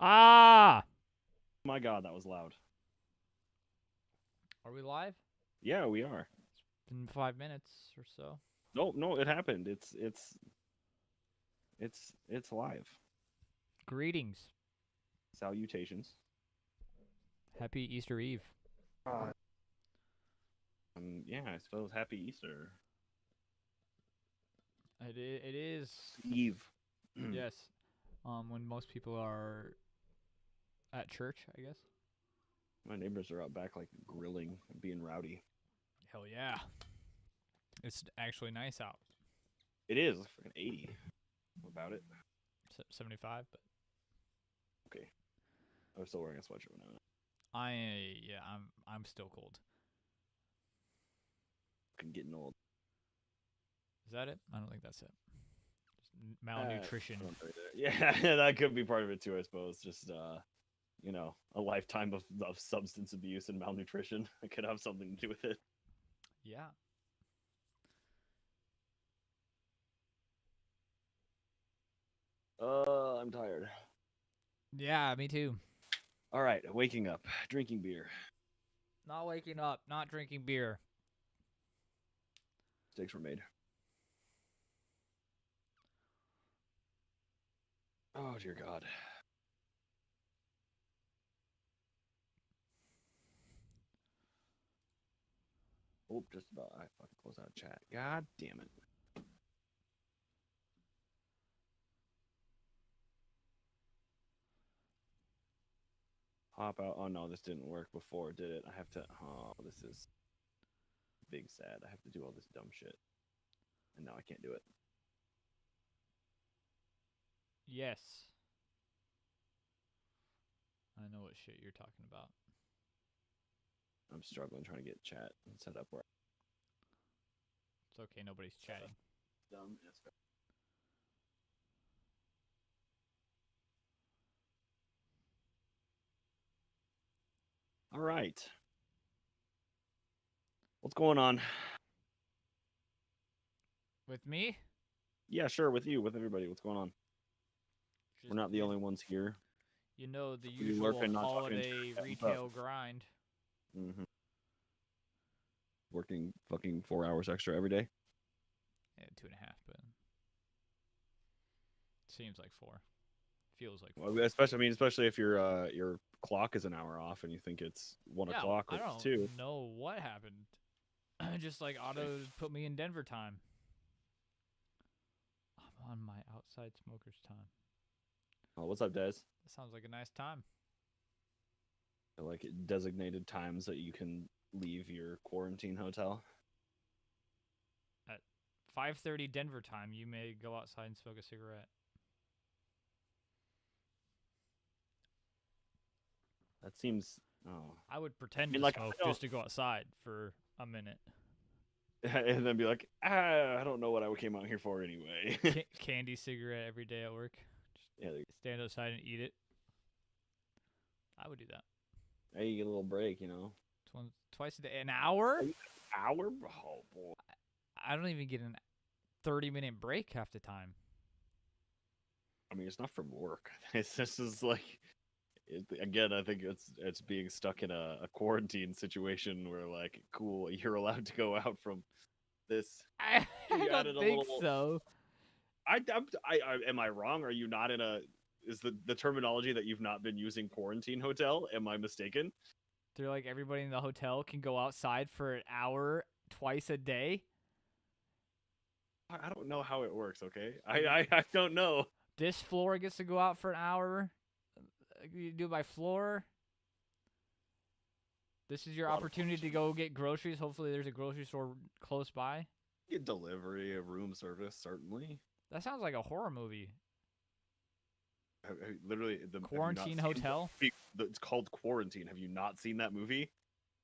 Ah! My God, that was loud. Are we live? Yeah, we are. It's been 5 minutes or so. No, it happened. It's live. Greetings. Salutations. Happy Easter Eve. Uh, yeah, I suppose Happy Easter It is. Eve. Yes. When most people are at church, I guess. My neighbors are out back like grilling and being rowdy. Hell yeah. It's actually nice out. It is freaking 80. What about it? 75, but Okay. I was still wearing a sweatshirt when I was I'm still cold. getting old. Is that it? I don't think that's it. Just malnutrition. Yeah, that could be part of it too, I suppose. Just a lifetime of substance abuse and malnutrition. It could have something to do with it. Yeah. I'm tired. Yeah, me too. All right, waking up, drinking beer. Not waking up, not drinking beer. Steaks were made. Oh, dear God. Oh, just about. I fucking close out chat. God damn it. Hop out. Oh, no, this didn't work before, did it? I have to. Oh, this is big sad. I have to do all this dumb shit. And now I can't do it. Yes. I know what shit you're talking about. I'm struggling trying to get chat set up where. It's okay, nobody's chatting. Dumb as All right. What's going on? With me? Yeah, sure. With you, with everybody. What's going on? Just, We're not the only ones here. You know, the We usual lurking, not talking holiday shit. retail grind. Mm-hmm. Working fucking 4 hours extra every day. Yeah, 2.5, but seems like 4. Feels like 4. Well, especially if your clock is an hour off and you think it's 1 o'clock or I it's 2. don't know what happened. Just like auto put me in Denver time. I'm on my outside smoker's time. Oh, what's up, Des? That sounds like a nice time. Like designated times that you can leave your quarantine hotel. At 5:30 Denver time, you may go outside and smoke a cigarette. That seems. Oh. I would pretend mean, to like, smoke just to go outside for a minute. And then be like, I don't know what I came out here for anyway. Candy cigarette every day at work. Yeah, Stand outside and eat it. I would do that. hey, you get a little break, Twice a day. An hour? Hour? Oh, boy. I don't even get a 30-minute break half the time. I mean, it's not from work. It's just is like, again, I think it's being stuck in a quarantine situation where, like, cool, you're allowed to go out from this. I don't think so. Am I wrong? Are you not in a? Is the terminology that you've not been using quarantine hotel? Am I mistaken? They're like everybody in the hotel can go outside for an hour twice a day. I don't know how it works. Okay, I don't know. This floor gets to go out for an hour. You do it by floor. This is your opportunity to go get groceries. Hopefully, there's a grocery store close by. Get delivery of room service, certainly. That sounds like a horror movie. Literally, Quarantine hotel. It's called Quarantine. Have you not seen that movie?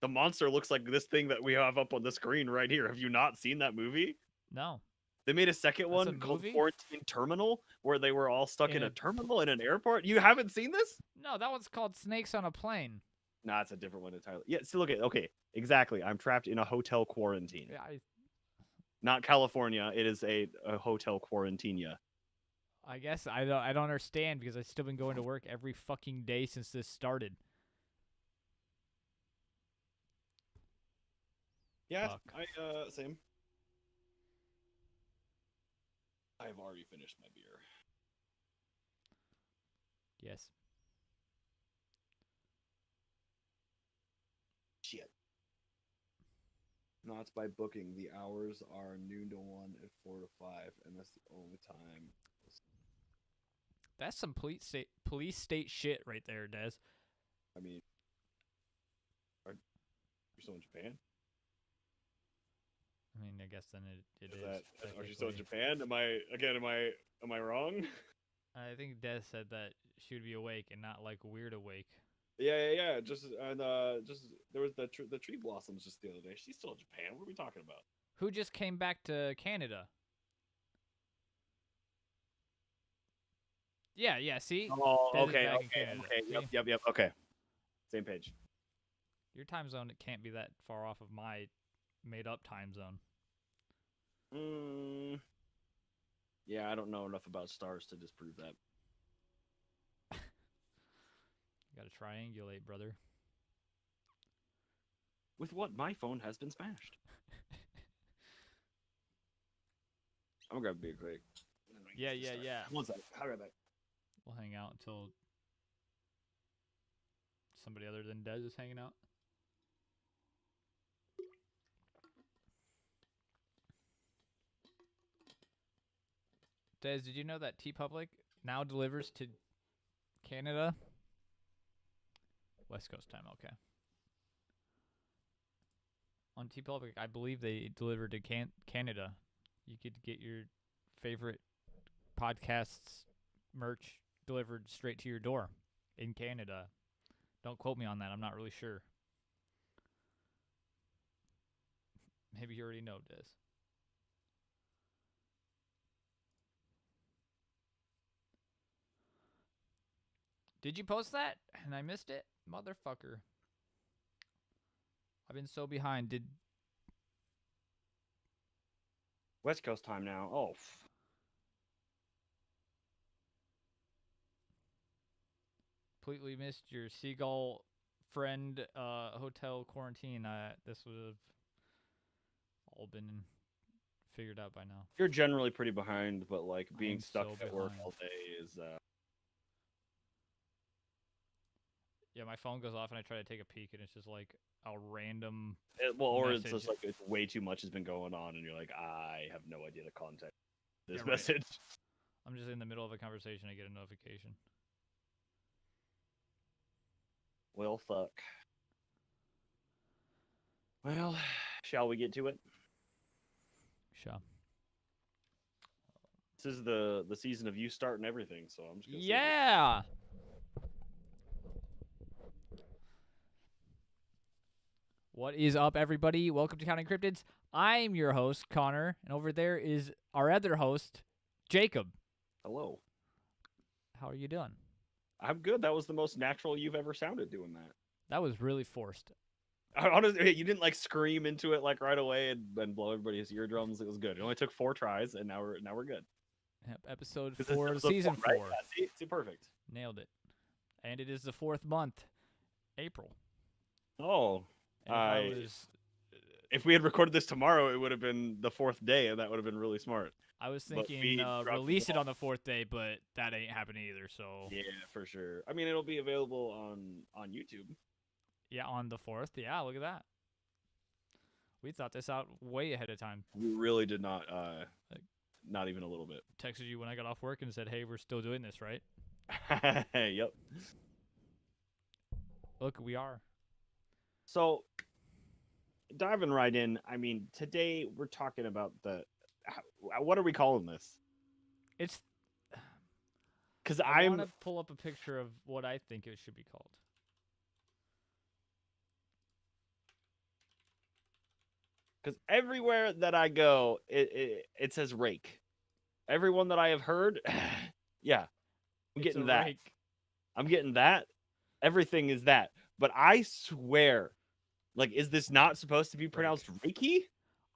The monster looks like this thing that we have up on the screen right here. Have you not seen that movie? No. They made a second one called Quarantine Terminal, where they were all stuck in a terminal in an airport. You haven't seen this? No, that one's called Snakes on a Plane. Nah, it's a different one entirely. Yeah, so look at okay, exactly. I'm trapped in a hotel quarantine. Yeah, Not California. It is a hotel quarantine. I guess I don't understand because I've still been going to work every fucking day since this started. Yeah, Fuck. same. I've already finished my beer. Yes. Shit. No, it's by booking. The hours are noon to 1 and 4 to 5, and that's the only time. That's some police state shit right there, Des. I mean, are you still in Japan? I mean, I guess then it is. Are you still in technically. Japan? Am I wrong? I think Des said that she would be awake and not like weird awake. Yeah. Just there was the tree blossoms just the other day. She's still in Japan. What are we talking about? Who just came back to Canada? Yeah. See, Oh, Des is okay, back in Canada. See? Yep. Okay, same page. Your time zone can't be that far off of my made-up time zone. Yeah, I don't know enough about stars to disprove that. You gotta triangulate, brother. With what? My phone has been smashed. I'm gonna grab a beer quick. Yeah. One sec. I'll grab that. We'll hang out until somebody other than Des is hanging out. Des, did you know that TeePublic now delivers to Canada? West Coast time, okay. On TeePublic, I believe they deliver to Canada. You could get your favorite podcasts merch delivered straight to your door in Canada. Don't quote me on that. I'm not really sure. Maybe you already know, Des. Did you post that and I missed it? Motherfucker. I've been so behind. West Coast time now. Oh. Completely missed your seagull friend hotel quarantine. This would have all been figured out by now. You're generally pretty behind, but like being I'm stuck so at work behind. all day is Yeah, my phone goes off and I try to take a peek and it's just like a random or message. it's just like it's way too much has been going on, and you're like, I have no idea the context of this Yeah, right. message. I'm just in the middle of a conversation. I get a notification. Well, fuck. Well, shall we get to it? Sure. This is the season of you starting everything, so I'm just gonna Yeah. What is up, everybody? Welcome to Counting Cryptids. I'm your host, Connor, and over there is our other host, Jacob. Hello. How are you doing? I'm good. That was the most natural you've ever sounded doing that. That was really forced. Honestly, you didn't like scream into it like right away and blow everybody's eardrums. It was good. It only took 4 tries, and now we're good. Yep, episode 4, season 4. Right? Yeah, see, perfect. Nailed it. And it is the 4th month, April. Oh. And if we had recorded this tomorrow, it would have been the 4th day, and that would have been really smart. I was thinking release it on the 4th day, but that ain't happening either. So yeah, for sure. I mean, it'll be available on YouTube. Yeah, on the 4th. Yeah, look at that. We thought this out way ahead of time. We really did not. Not even a little bit. Texted you when I got off work and said, "Hey, we're still doing this, right?" Yep. Look, we are. So, diving right in, I mean, today we're talking about what are we calling this? It's because I want to pull up a picture of what I think it should be called. Because everywhere that I go, it says Rake. Everyone that I have heard, yeah, I'm getting that. Rake. I'm getting that. Everything is that. But I swear, like, is this not supposed to be pronounced Reiki?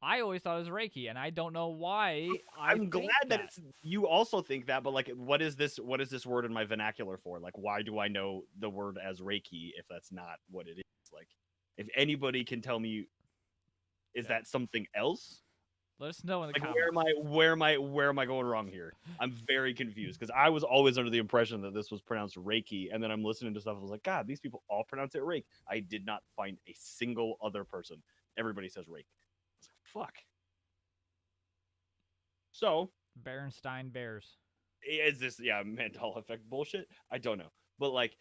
I always thought it was Reiki, and I don't know why. I'm glad that it's you also think that, but like, what is this word in my vernacular for? Like, why do I know the word as Reiki if that's not what it is? Like, if anybody can tell me, is that something else? Let us know in the Like, comments. where am I going wrong here? I'm very confused because I was always under the impression that this was pronounced Reiki, and then I'm listening to stuff. I was like, God, these people all pronounce it Rake. I did not find a single other person. Everybody says Rake. I was like, fuck. So, Berenstein Bears. is this Mandela effect bullshit? I don't know, but like,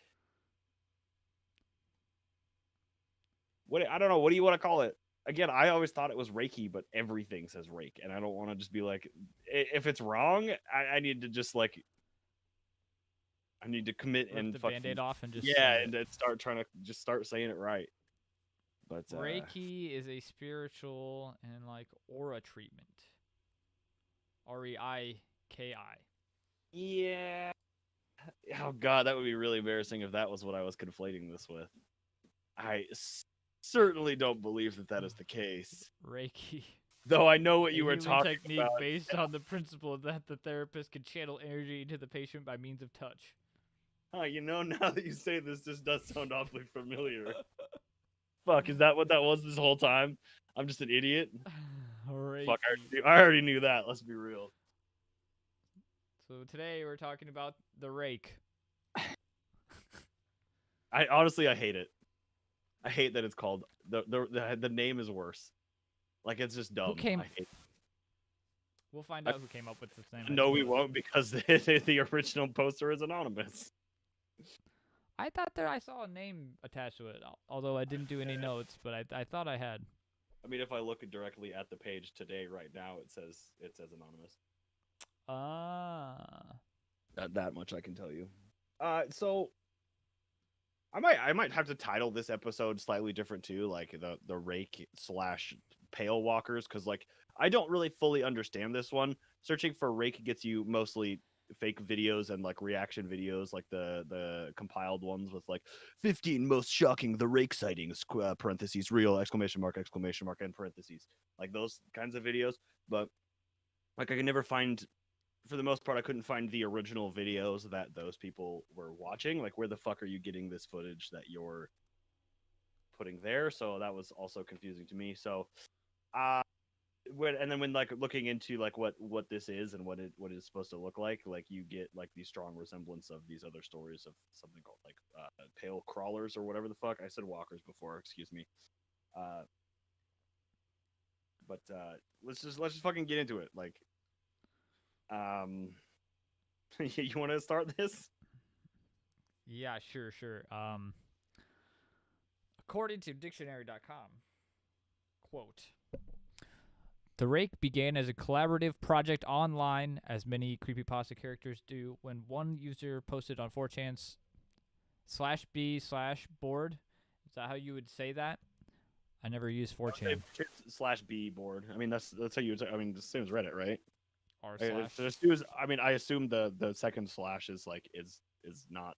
I don't know. What do you want to call it? Again, I always thought it was Reiki, but everything says Rake, and I don't want to just be like, if it's wrong, I need to just like, I need to commit Rip and the fucking Band-Aid off and just and then start trying to just start saying it right. But Reiki is a spiritual and like aura treatment. Reiki. yeah. Oh god, that would be really embarrassing if that was what I was conflating this with. I certainly don't believe that is the case. Reiki. Though I know what A you were healing talking technique about. based on the principle that the therapist can channel energy into the patient by means of touch. Oh, now that you say this does sound awfully familiar. Fuck, is that what that was this whole time? I'm just an idiot. Fuck, I already knew that. Let's be real. So today we're talking about the Rake. I honestly hate it. I hate that it's called the name is worse. Like, it's just dumb. I hate it. We'll find out who came up with this name. No, we won't, because the original poster is anonymous. I thought I saw a name attached to it, although I didn't do any notes, but I thought I had. I mean, if I look directly at the page today, right now, it says anonymous. That much I can tell you. So I might have to title this episode slightly different too, like the Rake / Pale Walkers, because like I don't really fully understand this one. Searching for Rake gets you mostly fake videos and like reaction videos, like the compiled ones with like 15 most shocking the Rake sightings parentheses real exclamation mark and parentheses, like those kinds of videos. But like I can never find, for the most part, I couldn't find the original videos that those people were watching. Like, where the fuck are you getting this footage that you're putting there? So that was also confusing to me. So when like looking into like what this is and what it's supposed to look like you get like the strong resemblance of these other stories of something called like pale crawlers or whatever the fuck. I said walkers before, excuse me. But let's just fucking get into it. Like, you want to start this? Yeah, sure. According to dictionary.com, quote, the Rake began as a collaborative project online, as many creepypasta characters do, when one user posted on 4chan/b/board. Is that how you would say that? I never used 4chan. /b board. I mean, that's how you would say. I mean, the same as Reddit, right? R/. I mean, I assume the second slash is like is not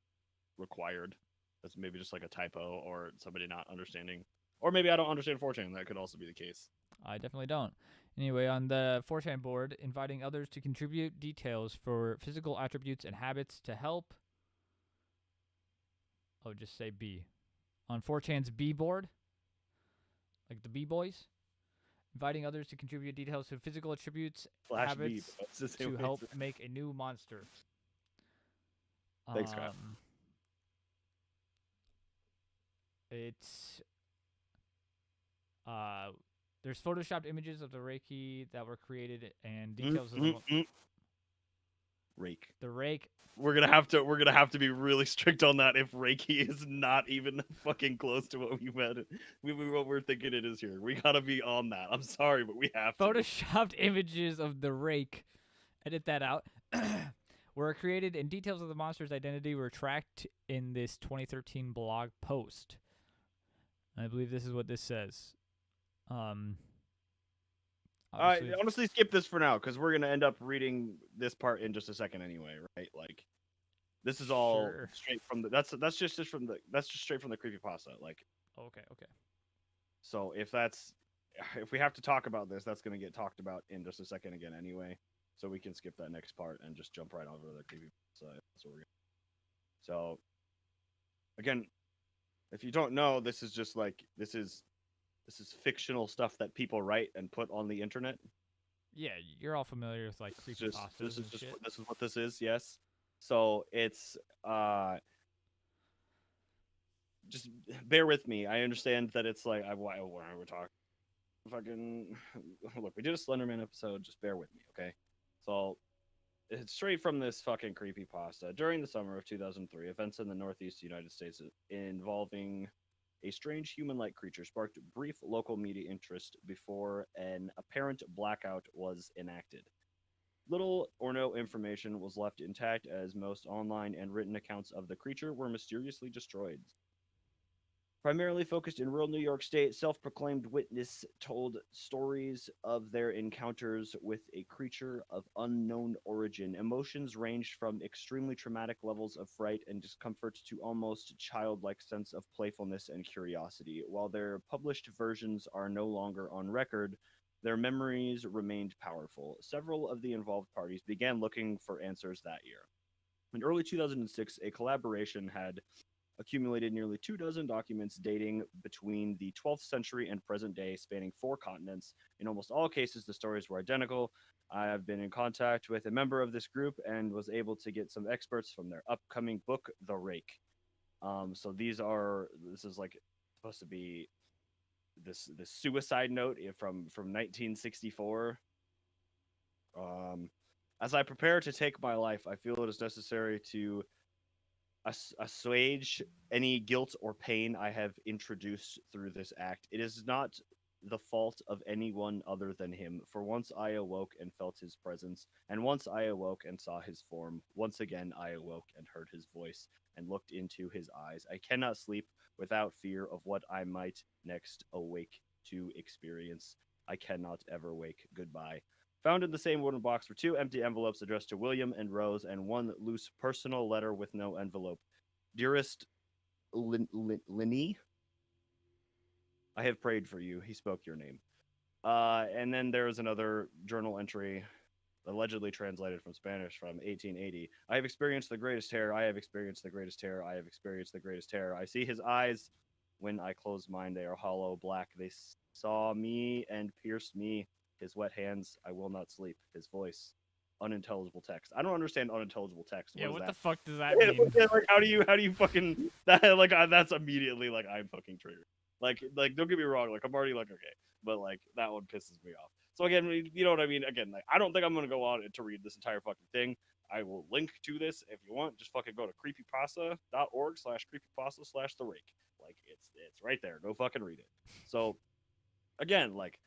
required. That's maybe just like a typo or somebody not understanding, or maybe I don't understand 4chan. That could also be the case. I definitely don't. Anyway, on the 4chan board, inviting others to contribute details for physical attributes and habits to help. Oh, just say B. On 4chan's B board, like the B boys, inviting others to contribute details to physical attributes, habits to help make a new monster. Thanks, Scott. It's there's photoshopped images of the Reiki that were created and details of the Rake. The Rake. We're gonna have to be really strict on that if Reiki is not even fucking close to what what we're thinking it is here. We gotta be on that. I'm sorry, but we have to. Photoshopped images of the Rake. Edit that out. Were created and details of the monster's identity were tracked in this 2013 blog post. I believe this is what this says. Honestly, skip this for now because we're gonna end up reading this part in just a second anyway, right? Like, this is all straight from the that's just straight from the creepypasta. Like, okay. So if that's if we have to talk about this, that's going to get talked about in just a second again anyway. So we can skip that next part and just jump right over to the creepy. So that's what we're gonna. So again, if you don't know, this is just like this is fictional stuff that people write and put on the internet. Yeah, you're all familiar with like It's just creepypastas and shit. this is what this is. Yes. So it's just bear with me. I understand that it's like why we're talking. Fucking look, we did a Slenderman episode. Just bear with me, okay? So it's straight from this fucking creepy pasta. During the summer of 2003, events in the Northeast United States involving a strange human-like creature sparked brief local media interest before an apparent blackout was enacted. Little or no information was left intact as most online and written accounts of the creature were mysteriously destroyed. Primarily focused in rural New York State, self proclaimed witness told stories of their encounters with a creature of unknown origin. Emotions ranged from extremely traumatic levels of fright and discomfort to almost childlike sense of playfulness and curiosity. While their published versions are no longer on record, their memories remained powerful. Several of the involved parties began looking for answers that year. In early 2006, a collaboration had accumulated nearly 2 dozen documents dating between the 12th century and present day, spanning 4 continents. In almost all cases, the stories were identical. I have been in contact with a member of this group and was able to get some experts from their upcoming book, The Rake. So this is like supposed to be this suicide note from 1964. Um, as I prepare to take my life, I feel it is necessary to assuage any guilt or pain I have introduced through this act. It is not the fault of anyone other than him. For once I awoke and felt his presence, and once I awoke and saw his form. Once again I awoke and heard his voice and looked into his eyes. I cannot sleep without fear of what I might next awake to experience. I cannot ever wake. Goodbye. Found in the same wooden box were 2 empty envelopes addressed to William and Rose, and one loose personal letter with no envelope. Dearest Linny, I have prayed for you. He spoke your name. And then there was another journal entry, allegedly translated from Spanish from 1880. I have experienced the greatest terror. I have experienced the greatest terror. I have experienced the greatest terror. I see his eyes. When I close mine, they are hollow, black. They saw me and pierced me. His wet hands, I will not sleep. His voice, unintelligible text. I don't understand unintelligible text. Yeah, What is what that? the fuck does that mean? Like, how do you fucking that? Like, that's immediately like I'm fucking triggered. Like, don't get me wrong. Like, I'm already like okay, but like that one pisses me off. So again, you know what I mean. Again, like I don't think I'm gonna go on to read this entire fucking thing. I will link to this if you want. Just fucking go to creepypasta.org/creepypasta/the rake. Like it's right there. Go fucking read it. So again, like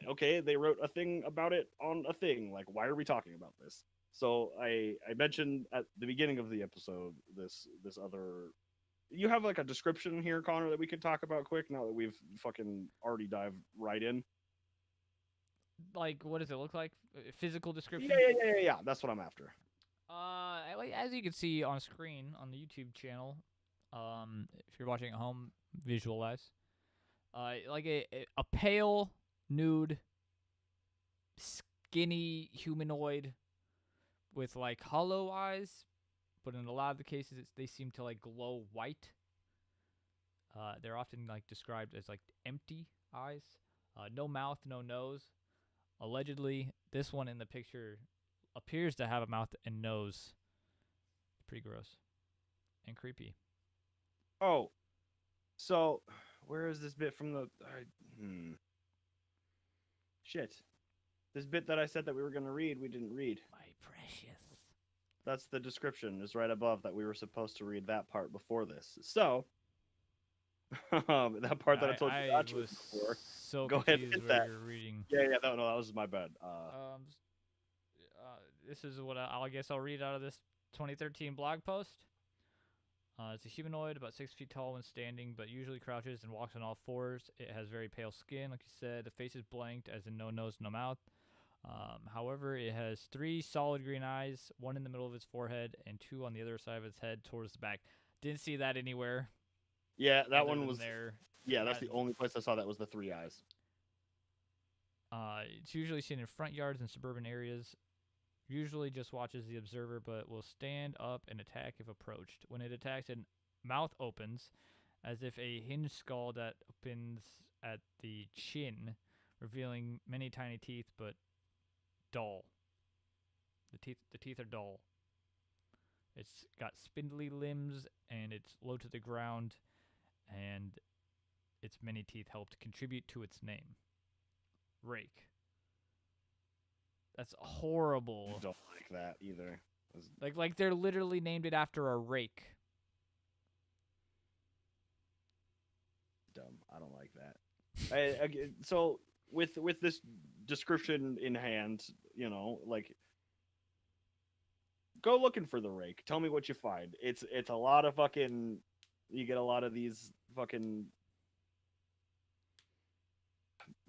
okay, they wrote a thing about it on a thing. Like, why are we talking about this? So I mentioned at the beginning of the episode this other. You have like a description here, Connor, that we could talk about quick. Now that we've fucking already dived right in. Like, what does it look like? Physical description? Yeah. That's what I'm after. Like, as you can see on screen on the YouTube channel, if you're watching at home, visualize. Like a pale, nude, skinny humanoid with like hollow eyes, but in a lot of the cases, they seem to like glow white. They're often like described as like empty eyes, no mouth, no nose. Allegedly, this one in the picture appears to have a mouth and nose. Pretty gross and creepy. Oh, so where is this bit from the? Shit. This bit that I said that we were gonna read, we didn't read. My precious. That's the description is right above that we were supposed to read that part before this. So that part that I told you not to read before. So go ahead and hit that. You're reading. Yeah, no, that was my bad. This is what I guess I'll read out of this 2013 blog post. It's a humanoid about 6 feet tall when standing, but usually crouches and walks on all fours. It has very pale skin, like you said. The face is blanked, as in no nose, no mouth. However, it has 3 solid green eyes, 1 in the middle of its forehead, and 2 on the other side of its head towards the back. Didn't see that anywhere. Yeah, that one was there. Yeah, that's the only place I saw that was the 3 eyes. It's usually seen in front yards and suburban areas. Usually just watches the observer, but will stand up and attack if approached. When it attacks, its mouth opens as if a hinged skull that opens at the chin, revealing many tiny teeth, but dull. The teeth are dull. It's got spindly limbs, and it's low to the ground, and its many teeth helped contribute to its name. Rake. That's horrible. Don't like that either. Like they're literally named it after a rake. Dumb. I don't like that. So with this description in hand, you know, like, go looking for the rake. Tell me what you find. It's a lot of fucking. You get a lot of these fucking.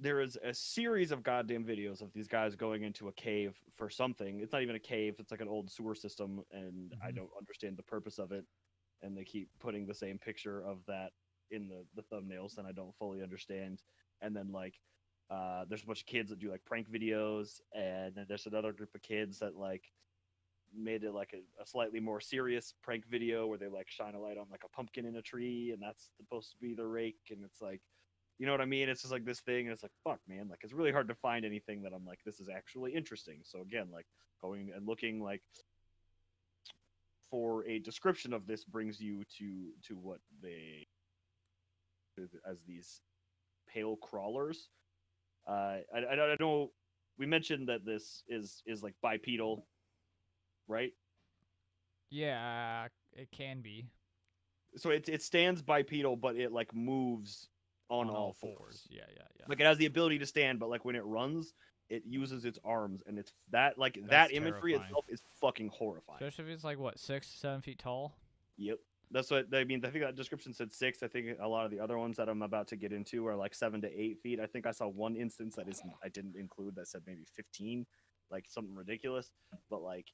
There is a series of goddamn videos of these guys going into a cave for something. It's not even a cave. It's like an old sewer system, and I don't understand the purpose of it. And they keep putting the same picture of that in the thumbnails, and I don't fully understand. And then, like, there's a bunch of kids that do, like, prank videos, and then there's another group of kids that, like, made it, like, a slightly more serious prank video where they, like, shine a light on, like, a pumpkin in a tree, and that's supposed to be the rake, and it's like, you know what I mean? It's just like this thing, and it's like, fuck, man. Like, it's really hard to find anything that I'm like, this is actually interesting. So again, like, going and looking, like, for a description of this brings you to what they as these pale crawlers. I know we mentioned that this is like bipedal, right? Yeah, it can be. So it stands bipedal, but it, like, moves on all fours. Yeah. Like, it has the ability to stand, but, like, when it runs, it uses its arms, and it's that, like, That's that imagery terrifying. itself is fucking horrifying. Especially if it's like what 6-7 feet tall. Yep. That's what I mean. I think that description said 6. I think a lot of the other ones that I'm about to get into are like 7 to 8 feet. I think I saw one instance that I didn't include that said maybe 15, like something ridiculous. But, like,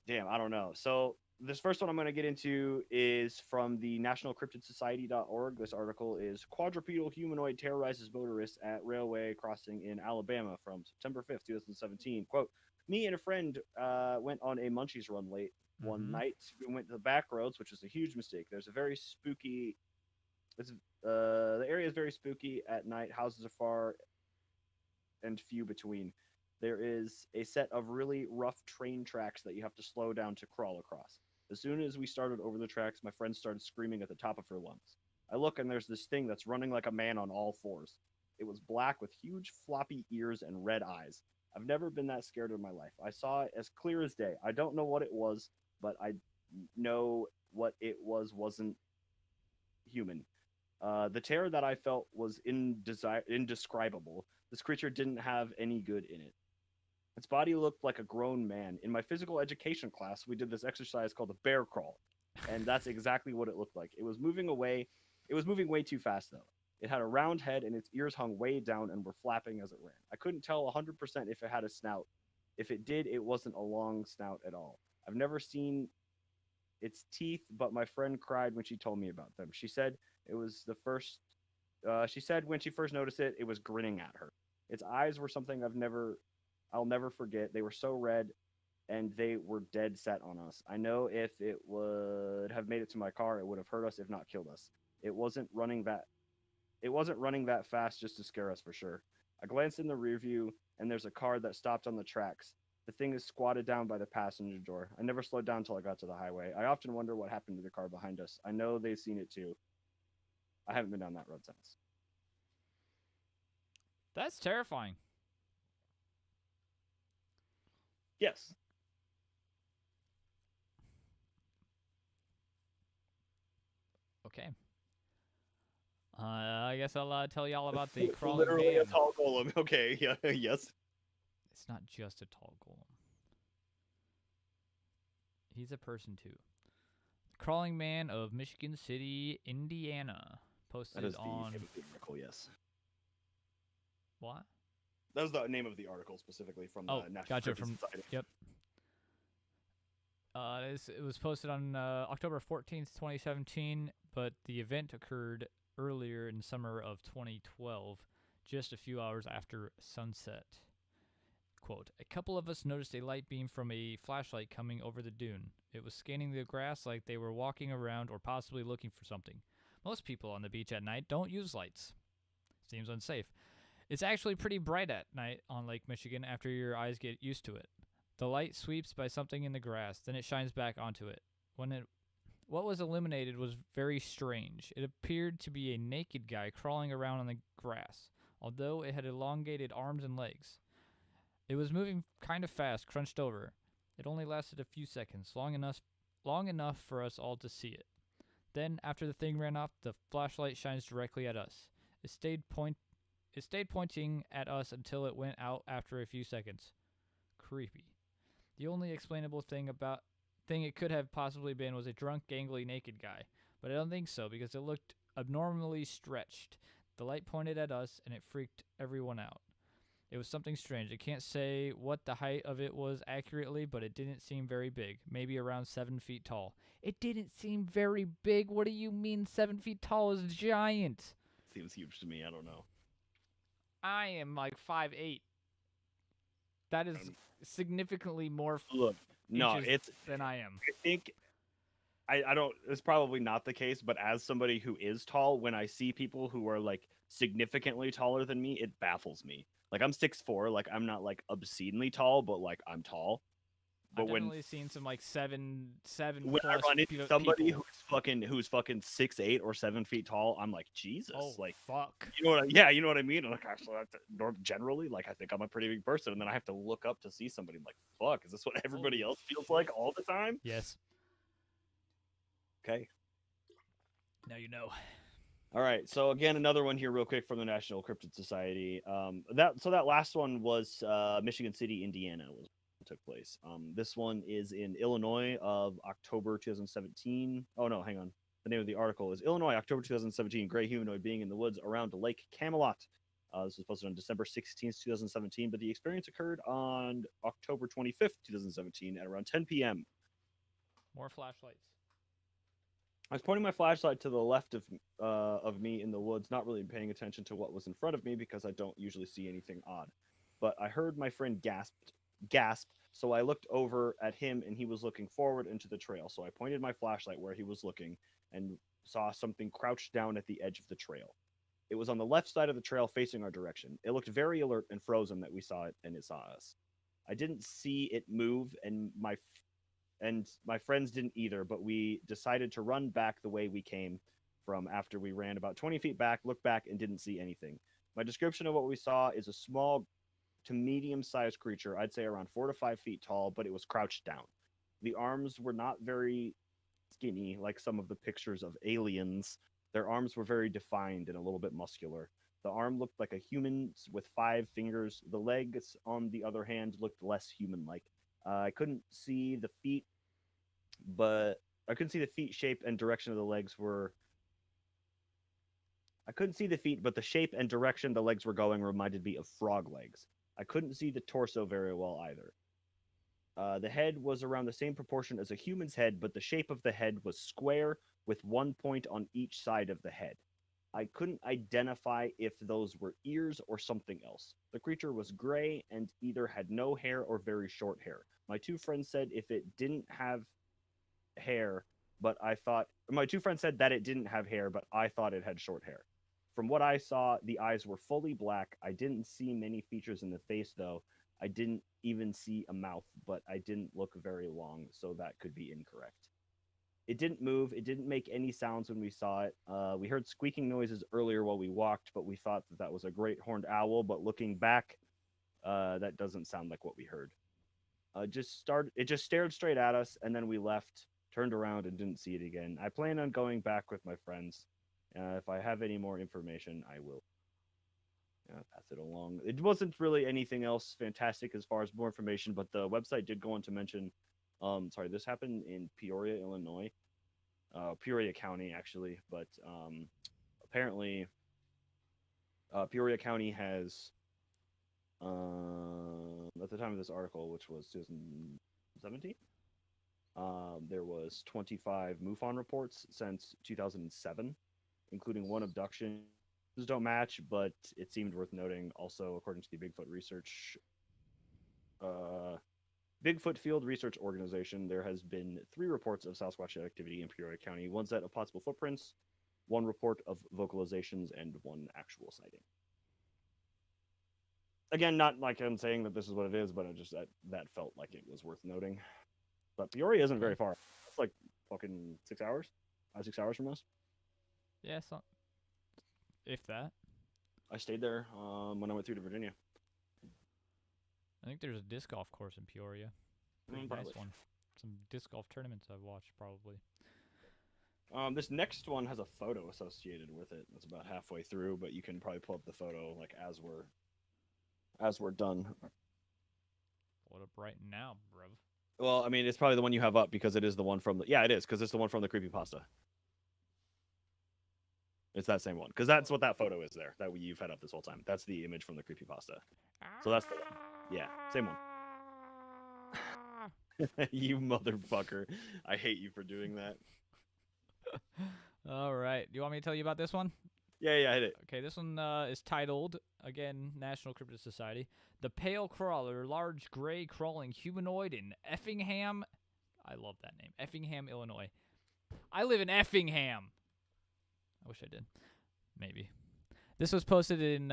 damn, I don't know. So this first one I'm going to get into is from the National Cryptid Society.org. This article is Quadrupedal Humanoid Terrorizes Motorists at Railway Crossing in Alabama from September 5th, 2017. Quote, me and a friend went on a Munchies run late one night. We went to the back roads, which was a huge mistake. There's a very spooky... the area is very spooky at night. Houses are far and few between. There is a set of really rough train tracks that you have to slow down to crawl across. As soon as we started over the tracks, my friend started screaming at the top of her lungs. I look, and there's this thing that's running like a man on all fours. It was black with huge floppy ears and red eyes. I've never been that scared in my life. I saw it as clear as day. I don't know what it was, but I know what it wasn't human. The terror that I felt was indescribable. This creature didn't have any good in it. Its body looked like a grown man. In my physical education class, we did this exercise called the bear crawl, and that's exactly what it looked like. It was moving away. It was moving way too fast, though. It had a round head, and its ears hung way down and were flapping as it ran. I couldn't tell 100% if it had a snout. If it did, it wasn't a long snout at all. I've never seen its teeth, but my friend cried when she told me about them. She said it was the first. She said when she first noticed it, it was grinning at her. Its eyes were something I'll never forget. They were so red, and they were dead set on us. I know if it would have made it to my car, it would have hurt us, if not killed us. It wasn't running that fast just to scare us for sure. I glanced in the rear view, and there's a car that stopped on the tracks. The thing is squatted down by the passenger door. I never slowed down until I got to the highway. I often wonder what happened to the car behind us. I know they've seen it too. I haven't been down that road since. That's terrifying. Yes. Okay. I guess I'll tell y'all about the crawling Literally man. a tall golem. Okay, yeah, yes. It's not just a tall golem. He's a person too. The Crawling Man of Michigan City, Indiana, posted That is on. the name of the article, yes. What? That was the name of the article specifically from the National gotcha. Cryptid Society. Yep. It was posted on October 14th, 2017, but the event occurred earlier in summer of 2012. just a few hours after sunset. Quote, a couple of us noticed a light beam from a flashlight coming over the dune. It was scanning the grass like they were walking around or possibly looking for something. Most people on the beach at night don't use lights. Seems unsafe. It's actually pretty bright at night on Lake Michigan after your eyes get used to it. The light sweeps by something in the grass, then it shines back onto it. What was illuminated was very strange. It appeared to be a naked guy crawling around on the grass, although it had elongated arms and legs. It was moving kind of fast, crunched over. It only lasted a few seconds, long enough for us all to see it. Then, after the thing ran off, the flashlight shines directly at us. It stayed pointing at us until it went out after a few seconds. Creepy. The only explainable thing it could have possibly been was a drunk, gangly, naked guy, but I don't think so because it looked abnormally stretched. The light pointed at us, and it freaked everyone out. It was something strange. I can't say what the height of it was accurately, but it didn't seem very big. Maybe around 7 feet tall. It didn't seem very big? What do you mean 7 feet tall is giant? Seems huge to me. I don't know. I am like 5'8". That is significantly more Look, no, inches it's than I am. I think I don't. It's probably not the case, but as somebody who is tall, when I see people who are like significantly taller than me, it baffles me. Like I'm 6'4", like I'm not like obscenely tall, but like I'm tall. But I've definitely seen some like seven when I plus run into somebody people. who's fucking 6'8" or 7 feet tall, I'm like, Jesus, Oh, like fuck. you know what? Yeah, you know what I mean. And like actually, generally, like I think I'm a pretty big person, and then I have to look up to see somebody. I'm like, fuck, is this what everybody Holy else feels shit. like all the time? Yes. Okay. Now you know. All right. So again, another one here, real quick, from the National Cryptid Society. That last one was Michigan City, Indiana, was took place. This one is in Illinois of October 2017. Oh no, hang on. The name of the article is Illinois, October 2017. Gray humanoid being in the woods around Lake Camelot. This was posted on December 16th, 2017, but the experience occurred on October 25th, 2017, at around 10 p.m. More flashlights. I was pointing my flashlight to the left of me in the woods, not really paying attention to what was in front of me because I don't usually see anything odd. But I heard my friend gasp, so I looked over at him and he was looking forward into the trail. So I pointed my flashlight where he was looking and saw something crouched down at the edge of the trail. It was on the left side of the trail facing our direction. It looked very alert and frozen that we saw it and it saw us. I didn't see it move and my friends didn't either, but we decided to run back the way we came from after we ran about 20 feet back, looked back, and didn't see anything. My description of what we saw is a small to medium-sized creature, I'd say around 4 to 5 feet tall, but it was crouched down. The arms were not very skinny, like some of the pictures of aliens. Their arms were very defined and a little bit muscular. The arm looked like a human's with 5 fingers. The legs, on the other hand, looked less human-like. I couldn't see the feet, but I couldn't see the feet shape and direction of the legs were. I couldn't see the feet, but the shape and direction the legs were going reminded me of frog legs. I couldn't see the torso very well either. The head was around the same proportion as a human's head, but the shape of the head was square with one point on each side of the head. I couldn't identify if those were ears or something else. The creature was gray and either had no hair or very short hair. My two friends said if it didn't have hair, but I thought my two friends said that it didn't have hair, but I thought it had short hair. From what I saw, the eyes were fully black. I didn't see many features in the face, though. I didn't even see a mouth, but I didn't look very long, so that could be incorrect. It didn't move. It didn't make any sounds when we saw it. We heard squeaking noises earlier while we walked, but we thought that was a great horned owl. But looking back, that doesn't sound like what we heard. It just stared straight at us, and then we left, turned around, and didn't see it again. I plan on going back with my friends. If I have any more information, I will pass it along. It wasn't really anything else fantastic as far as more information, but the website did go on to mention. This happened in Peoria, Illinois, Peoria County actually, but apparently Peoria County has, at the time of this article, which was 2017, there was 25 MUFON reports since 2007, including one abduction Those don't match, but it seemed worth noting. Also, according to the Bigfoot research, Bigfoot Field Research Organization, there has been 3 reports of Sasquatch activity in Peoria County, 1 set of possible footprints, 1 report of vocalizations, and 1 actual sighting. Again, not like I'm saying that this is what it is, but it just that felt like it was worth noting. But Peoria isn't very far. It's like fucking 6 hours, 5-6 hours from us. Yeah, so if that. I stayed there when I went through to Virginia. I think there's a disc golf course in Peoria. Pretty nice one. Some disc golf tournaments I've watched, probably. This next one has a photo associated with it. It's about halfway through, but you can probably pull up the photo like as we're done. Pull it up right now, bruv. Well, I mean, it's probably the one you have up because it is the one from the... Yeah, it is, because it's the one from the creepypasta. It's that same one, because that's what that photo is there, that you've had up this whole time. That's the image from the creepypasta. So that's the one. Yeah, same one. You motherfucker. I hate you for doing that. All right. Do you want me to tell you about this one? Yeah, hit it. Okay, this one is titled, again, National Cryptid Society, The Pale Crawler, Large Gray Crawling Humanoid in Effingham. I love that name. Effingham, Illinois. I live in Effingham. I wish I did. Maybe. This was posted in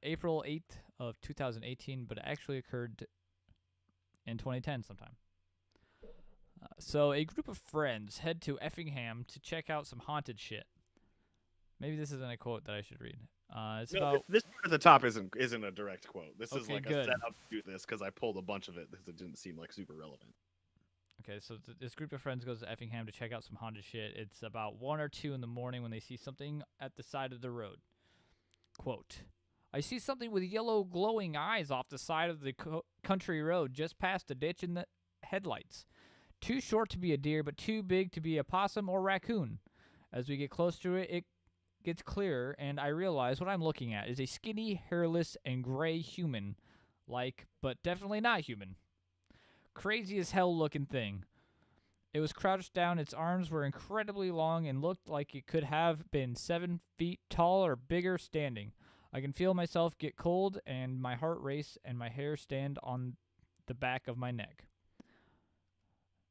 April 8th of 2018, but it actually occurred in 2010 sometime. So a group of friends head to Effingham to check out some haunted shit. Maybe this isn't a quote that I should read. It's about... This part at the top isn't a direct quote. This is like good. a setup to do this because I pulled a bunch of it because it didn't seem like super relevant. Okay, so this group of friends goes to Effingham to check out some haunted shit. It's about 1 or 2 in the morning when they see something at the side of the road. Quote, I see something with yellow glowing eyes off the side of the country road just past the ditch in the headlights. Too short to be a deer, but too big to be a possum or raccoon. As we get close to it, it gets clearer, and I realize what I'm looking at is a skinny, hairless, and gray human-like, but definitely not human. Crazy as hell looking thing. It was crouched down, its arms were incredibly long and looked like it could have been 7 feet tall or bigger standing. I can feel myself get cold and my heart race and my hair stand on the back of my neck.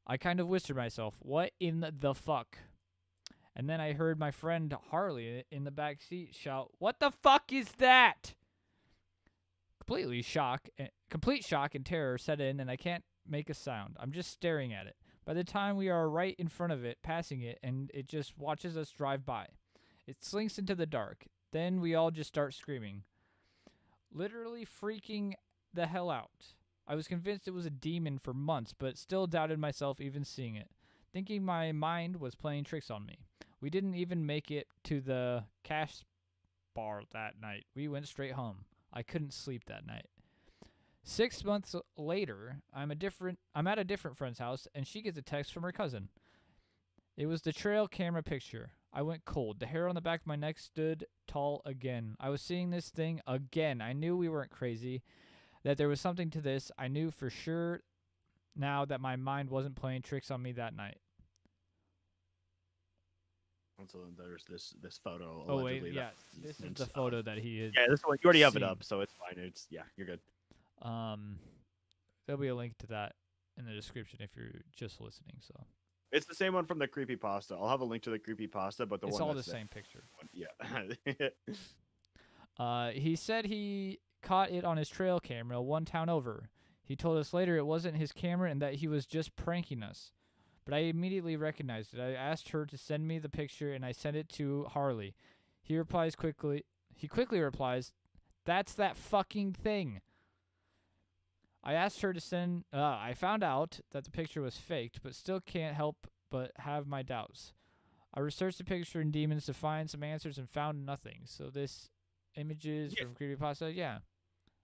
I kind of whispered myself, what in the fuck? And then I heard my friend Harley in the back seat shout, what the fuck is that? Complete shock and terror set in, and I can't make a sound. I'm just staring at it. By the time we are right in front of it, passing it, and it just watches us drive by. It slinks into the dark. Then we all just start screaming. Literally freaking the hell out. I was convinced it was a demon for months, but still doubted myself even seeing it, thinking my mind was playing tricks on me. We didn't even make it to the cash bar that night. We went straight home. I couldn't sleep that night. 6 months later, I'm at a different friend's house, and she gets a text from her cousin. It was the trail camera picture. I went cold. The hair on the back of my neck stood tall again. I was seeing this thing again. I knew we weren't crazy, that there was something to this. I knew for sure now that my mind wasn't playing tricks on me that night. So there's this photo. Oh wait, yeah, this is the photo that he had. Yeah, this one you already have it up, so it's fine. You're good. There'll be a link to that in the description if you're just listening. So it's the same one from the creepypasta. I'll have a link to the creepypasta, but it's all the same picture. Yeah. He said he caught it on his trail camera 1 town over. He told us later it wasn't his camera and that he was just pranking us. But I immediately recognized it. I asked her to send me the picture, and I sent it to Harley. He quickly replies, "That's that fucking thing." I asked her to send... I found out that the picture was faked, but still can't help but have my doubts. I researched the picture in Demons to find some answers and found nothing. So this images from Creepypasta, yeah.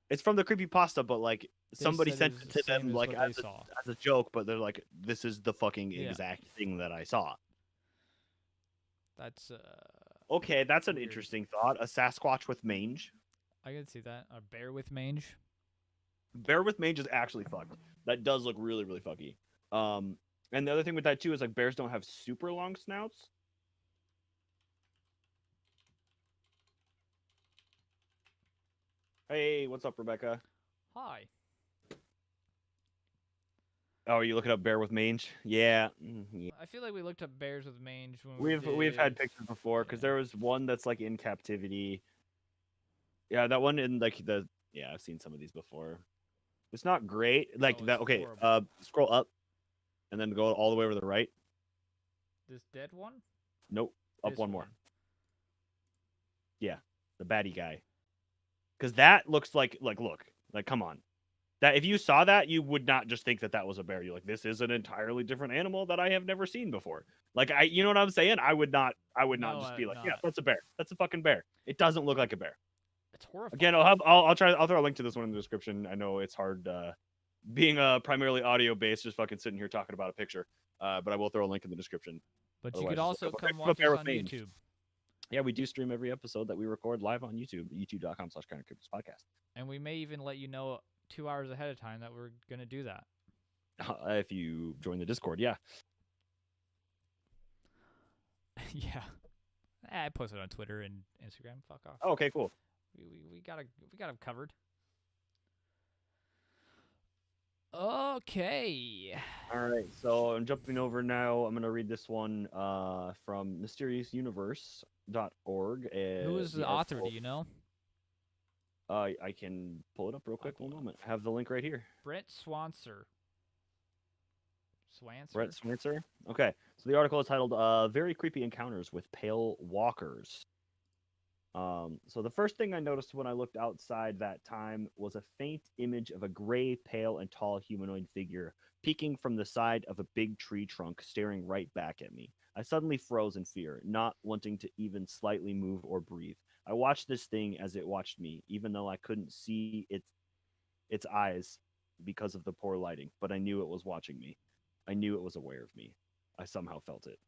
It's from the creepypasta, but like somebody sent it to them like as a joke, but they're like, "This is the fucking exact thing that I saw." That's okay. That's an interesting thought. A Sasquatch with mange. I can see that. A bear with mange. Bear with mange is actually fucked. That does look really, really fucky. And the other thing with that too is like bears don't have super long snouts. Hey, what's up, Rebecca? Hi. Oh, are you looking up bear with mange? Yeah, yeah. I feel like we looked up bears with mange when we We've had did. pictures before because Yeah. there was one that's like in captivity. Yeah, that one in like the yeah, I've seen some of these before. It's not great. Like Oh, it's that. Okay, horrible. scroll up and then go all the way over to the right. This dead one? Nope, up This one more. one. Yeah, the baddie guy. Because that looks like come on. That if you saw that, you would not just think that that was a bear. You're like, this is an entirely different animal that I have never seen before. Like you know what I'm saying? I would not No, just be I'm like, yeah, not. that's a bear. That's a fucking bear. It doesn't look like a bear. It's horrifying. Again, I'll throw a link to this one in the description. I know it's hard, being primarily audio based, just fucking sitting here talking about a picture. But I will throw a link in the description. But you Otherwise, could just look also up a come picture of a watch bear us with on mange. YouTube. Yeah, we do stream every episode that we record live on YouTube, youtube.com/Cryptids podcast. And we may even let you know 2 hours ahead of time that we're going to do that. If you join the Discord, yeah. Yeah. I post it on Twitter and Instagram. Fuck off. Oh, okay, cool. We got them covered. Okay. All right, so I'm jumping over now. I'm gonna read this one from mysteriousuniverse.org. Who is the author? Do you know? I can pull it up real quick. One moment. I have the link right here. Brett Swanser. Swanser. Brett Switzer. Okay, so the article is titled "Very Creepy Encounters with Pale Walkers." So the first thing I noticed when I looked outside that time was a faint image of a gray, pale, and tall humanoid figure peeking from the side of a big tree trunk, staring right back at me. I suddenly froze in fear, not wanting to even slightly move or breathe. I watched this thing as it watched me, even though I couldn't see its eyes because of the poor lighting, but I knew it was watching me. I knew it was aware of me. I somehow felt it.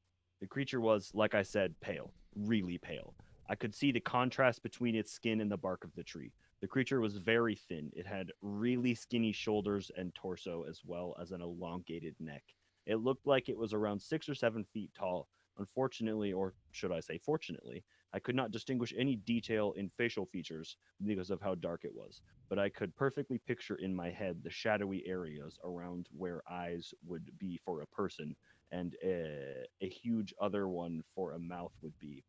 The creature was, like I said, pale, really pale. I could see the contrast between its skin and the bark of the tree. The creature was very thin. It had really skinny shoulders and torso, as well as an elongated neck. It looked like it was around 6 or 7 feet tall. Unfortunately, or should I say fortunately, I could not distinguish any detail in facial features because of how dark it was, but I could perfectly picture in my head the shadowy areas around where eyes would be for a person and a huge other one for a mouth would be.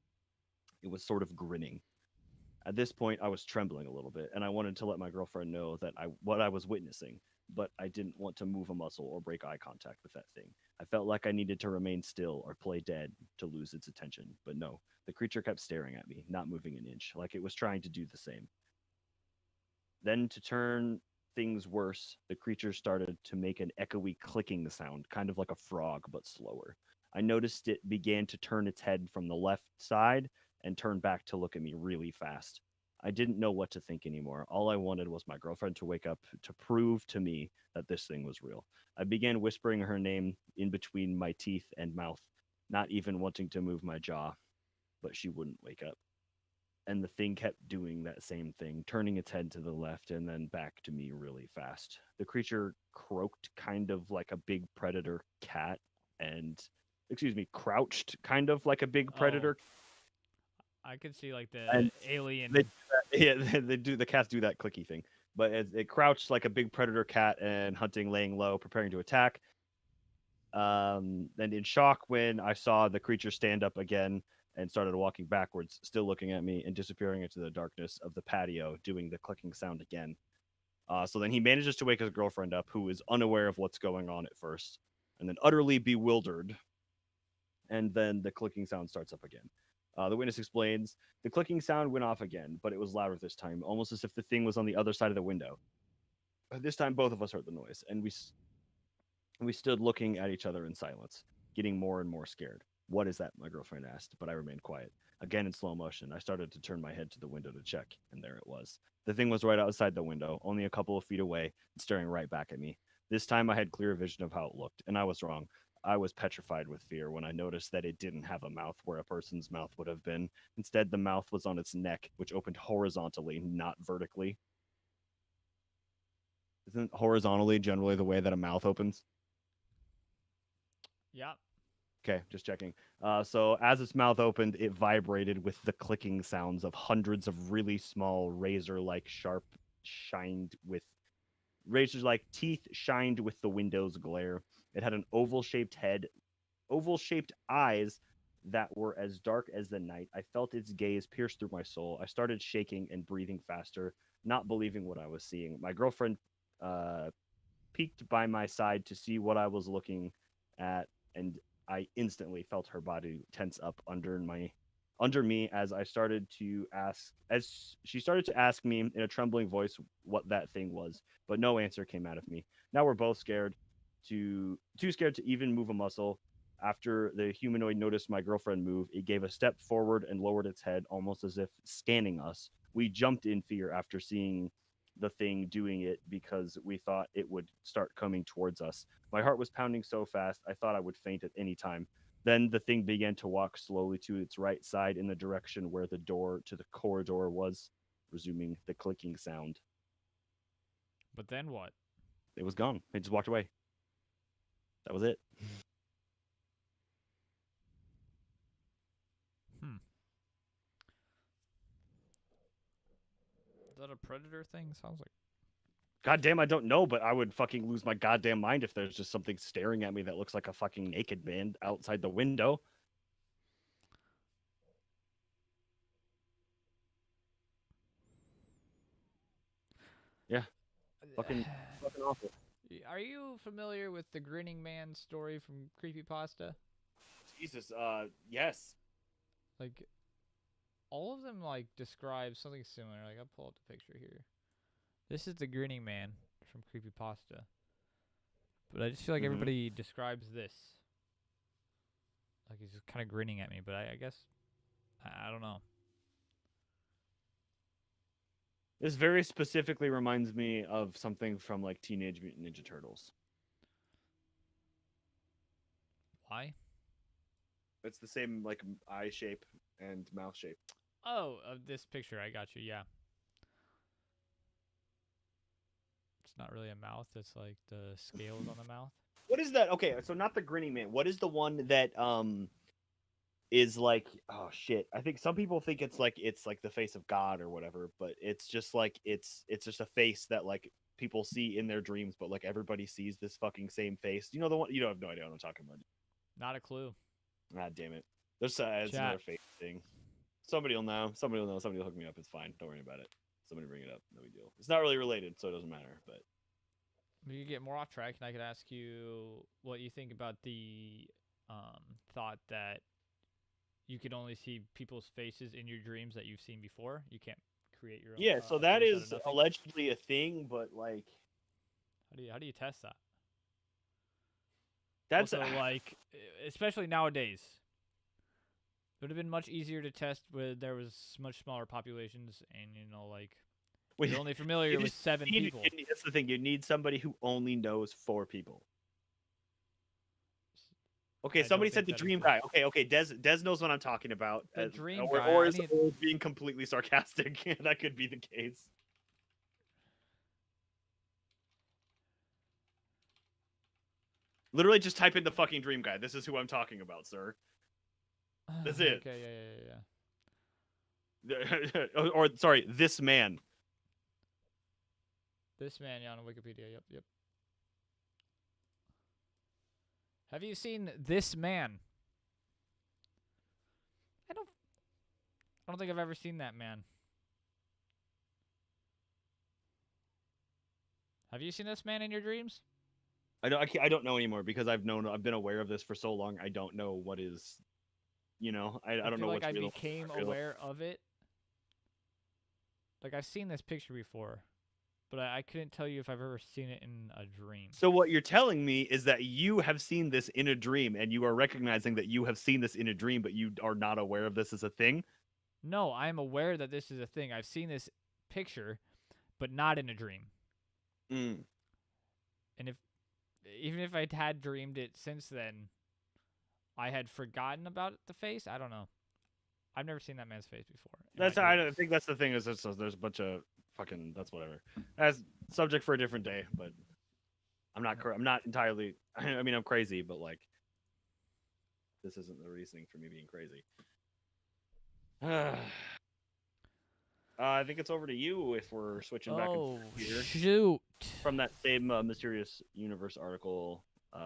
It was sort of grinning. At this point, I was trembling a little bit, and I wanted to let my girlfriend know that what I was witnessing, but I didn't want to move a muscle or break eye contact with that thing. I felt like I needed to remain still or play dead to lose its attention, but no, the creature kept staring at me, not moving an inch, like it was trying to do the same. Then, to turn things worse, the creature started to make an echoey clicking sound, kind of like a frog, but slower. I noticed it began to turn its head from the left side and turn back to look at me really fast. I didn't know what to think anymore. All I wanted was my girlfriend to wake up to prove to me that this thing was real. I began whispering her name in between my teeth and mouth, not even wanting to move my jaw, but she wouldn't wake up. And the thing kept doing that same thing, turning its head to the left and then back to me really fast. The creature croaked kind of like a big predator cat and excuse me, crouched kind of like a big Oh, predator. I could see like And the they alien. yeah, they do the cats do that clicky thing. But it crouched like a big predator cat and hunting, laying low, preparing to attack. And in shock when I saw the creature stand up again and started walking backwards, still looking at me and disappearing into the darkness of the patio, doing the clicking sound again. So then he manages to wake his girlfriend up, who is unaware of what's going on at first, and then utterly bewildered. And then the clicking sound starts up again. The witness explains the clicking sound went off again, but it was louder this time, almost as if the thing was on the other side of the window. This time, both of us heard the noise, and we stood looking at each other in silence, getting more and more scared. What is that? My girlfriend asked, but I remained quiet. Again in slow motion, I started to turn my head to the window to check, and there it was. The thing was right outside the window, only a couple of feet away, and staring right back at me. This time I had clear vision of how it looked, and I was wrong. I was petrified with fear when I noticed that it didn't have a mouth where a person's mouth would have been. Instead, the mouth was on its neck, which opened horizontally, not vertically. Isn't horizontally generally the way that a mouth opens? Yeah. Okay, just checking. So as its mouth opened, it vibrated with the clicking sounds of hundreds of really small razor-like sharp teeth shined with the window's glare. It had an oval-shaped head, oval-shaped eyes that were as dark as the night. I felt its gaze pierce through my soul. I started shaking and breathing faster, not believing what I was seeing. My girlfriend peeked by my side to see what I was looking at, and I instantly felt her body tense up under me as she started to ask me in a trembling voice what that thing was, but no answer came out of me. Now we're both too scared to even move a muscle. After the humanoid noticed my girlfriend move, it gave a step forward and lowered its head, almost as if scanning us. We jumped in fear after seeing the thing doing it because we thought it would start coming towards us. My heart was pounding so fast, I thought I would faint at any time. Then the thing began to walk slowly to its right side in the direction where the door to the corridor was, resuming the clicking sound. But then what? It was gone. It just walked away. That was it. Is that a predator thing? Sounds like. Goddamn, I don't know, but I would fucking lose my goddamn mind if there's just something staring at me that looks like a fucking naked man outside the window. Yeah. Fucking awful. Are you familiar with the Grinning Man story from Creepypasta? Jesus, yes. Like, all of them, like, describe something similar. Like, I'll pull up the picture here. This is the Grinning Man from Creepypasta. But I just feel like everybody describes this. Like, he's just kind of grinning at me, but I guess, I don't know. This very specifically reminds me of something from, like, Teenage Mutant Ninja Turtles. Why? It's the same, like, eye shape and mouth shape. Oh, this picture, I got you, yeah. It's not really a mouth, it's like the scales on the mouth. What is that? Okay, so not the Grinning Man. What is the one that, is like, oh shit, I think some people think it's like the face of God or whatever, but it's just like it's just a face that like people see in their dreams, but like everybody sees this fucking same face. You know the one? You don't have no idea what I'm talking about. Not a clue. God damn it. There's it's another face thing. Somebody will know. Somebody will hook me up. It's fine. Don't worry about it. Somebody bring it up. No big deal. It's not really related, so it doesn't matter. But we could get more off track, and I could ask you what you think about the thought that you could only see people's faces in your dreams that you've seen before. You can't create your own. Yeah, so that is allegedly a thing, but like, how do you test that? That's also, like, especially nowadays, it would have been much easier to test where there was much smaller populations, and like, you're only familiar with 7 people. That's the thing. You need somebody who only knows 4 people. Okay, somebody said the dream guy. Okay, Des knows what I'm talking about. The dream guy. Or is being completely sarcastic. That could be the case. Literally just type in the fucking dream guy. This is who I'm talking about, sir. That's it. Okay, yeah. Or sorry, this man. This man, yeah, on Wikipedia. Yep. Have you seen this man? I don't think I've ever seen that man. Have you seen this man in your dreams? I don't know anymore because I've been aware of this for so long. I don't know what is, I don't know like what's I real. became aware of it. Like, I've seen this picture before, but I couldn't tell you if I've ever seen it in a dream. So what you're telling me is that you have seen this in a dream, and you are recognizing that you have seen this in a dream, but you are not aware of this as a thing? No, I'm aware that this is a thing. I've seen this picture, but not in a dream. Mm. And even if I had dreamed it since then, I had forgotten about the face. I don't know. I've never seen that man's face before. I think that's the thing is there's a bunch of fucking that's whatever. That's subject for a different day, but I'm not entirely. I mean, I'm crazy, but like, this isn't the reasoning for me being crazy. I think it's over to you if we're switching back and Oh, forth here. shoot. From that same mysterious universe article,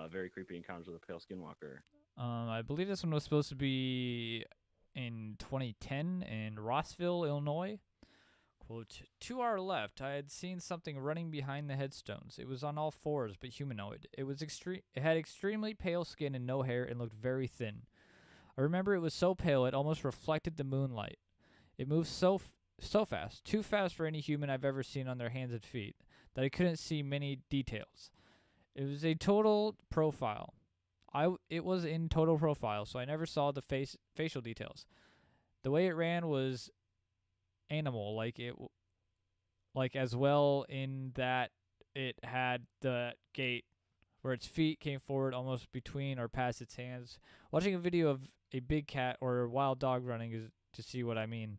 very creepy encounters with a pale skinwalker. I believe this one was supposed to be in 2010 in Rossville, Illinois. Quote, to our left, I had seen something running behind the headstones. It was on all fours, but humanoid. It had extremely pale skin and no hair and looked very thin. I remember it was so pale it almost reflected the moonlight. It moved so fast, too fast for any human I've ever seen on their hands and feet, that I couldn't see many details. It was a total profile. It was in total profile, so I never saw the facial details. The way it ran was animal, like as well in that it had the gait where its feet came forward almost between or past its hands. Watching a video of a big cat or a wild dog running is to see what I mean.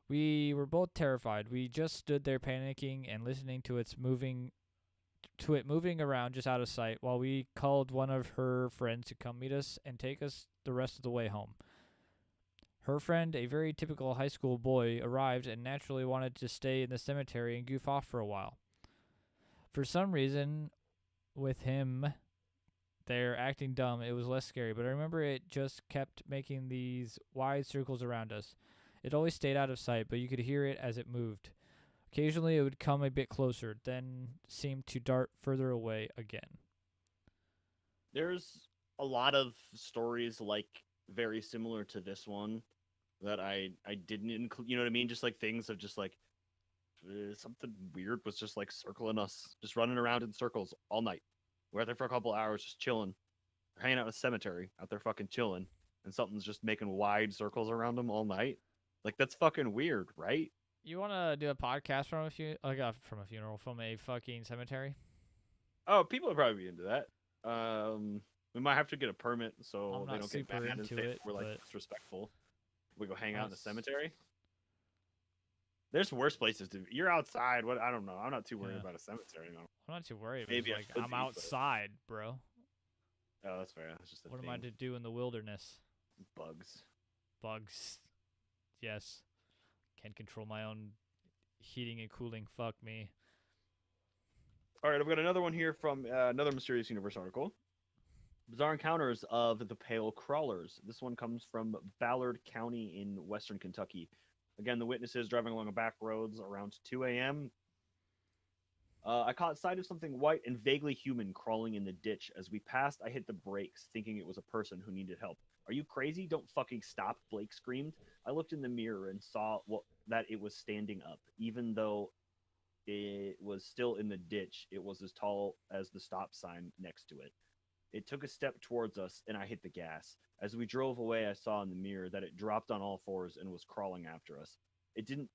We were both terrified. We just stood there panicking and listening to it moving around just out of sight while we called one of her friends to come meet us and take us the rest of the way home. Her friend, a very typical high school boy, arrived and naturally wanted to stay in the cemetery and goof off for a while. For some reason, with him there acting dumb, it was less scary, but I remember it just kept making these wide circles around us. It always stayed out of sight, but you could hear it as it moved. Occasionally it would come a bit closer, then seem to dart further away again. There's a lot of stories like very similar to this one that I didn't include. You know what I mean? Just like things of just like something weird was just like circling us, just running around in circles all night. We're out there for a couple hours, just chilling, hanging out in a cemetery, out there fucking chilling, and something's just making wide circles around them all night. Like that's fucking weird, right? You want to do a podcast from from a fucking cemetery? Oh, people would probably be into that. We might have to get a permit so I'm they not don't get super mad and into say it, we're like but- disrespectful. We go hang out in the Us- cemetery. There's worse places to. You're outside. What I don't know. I'm not too worried Yeah. about a cemetery. No. I'm not too worried. Maybe I Like, should I'm be, but- outside, bro. Oh, that's fair. That's just a What thing. am I to do in the wilderness? Bugs. Bugs. Yes. Can't control my own heating and cooling. Fuck me. All right, I've got another one here from another Mysterious Universe article. Bizarre encounters of the pale crawlers. This one comes from Ballard County in western Kentucky. Again, the witnesses driving along a back roads around 2 a.m. I caught sight of something white and vaguely human crawling in the ditch. As we passed, I hit the brakes, thinking it was a person who needed help. Are you crazy? Don't fucking stop, Blake screamed. I looked in the mirror and saw that it was standing up. Even though it was still in the ditch, it was as tall as the stop sign next to it. It took a step towards us, and I hit the gas. As we drove away, I saw in the mirror that it dropped on all fours and was crawling after us.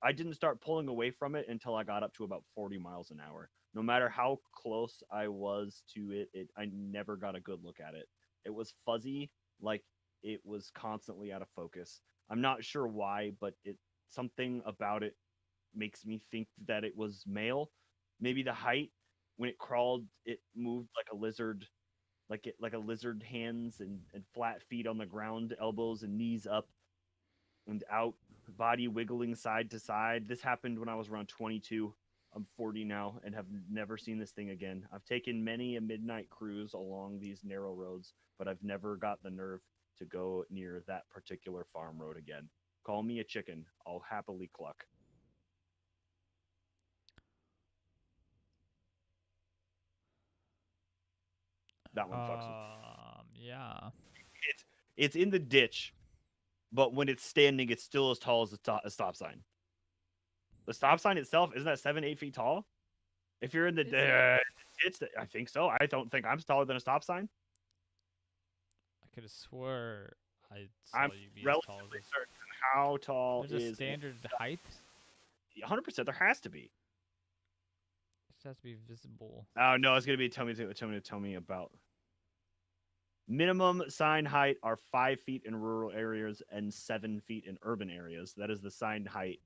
I didn't start pulling away from it until I got up to about 40 miles an hour. No matter how close I was to it, I never got a good look at it. It was fuzzy, like it was constantly out of focus. I'm not sure why, but something about it makes me think that it was male. Maybe the height. When it crawled, it moved like a lizard, like a lizard, hands and flat feet on the ground, elbows and knees up and out, body wiggling side to side. This happened when I was around 22. I'm 40 now and have never seen this thing again. I've taken many a midnight cruise along these narrow roads, but I've never got the nerve to go near that particular farm road again. Call me a chicken. I'll happily cluck. That one fucks with me. Yeah. It's in the ditch, but when it's standing, it's still as tall as a stop sign. The stop sign itself, isn't that 7-8 feet tall? If you're in the ditch, I think so. I don't think I'm taller than a stop sign. I could have swore I saw I'm you be as tall as relatively this. certain how tall There's a is standard height. 100%. There has to be. This has to be visible. Oh no, it's gonna be tell me about. Minimum sign height are 5 feet in rural areas and 7 feet in urban areas. That is the sign height.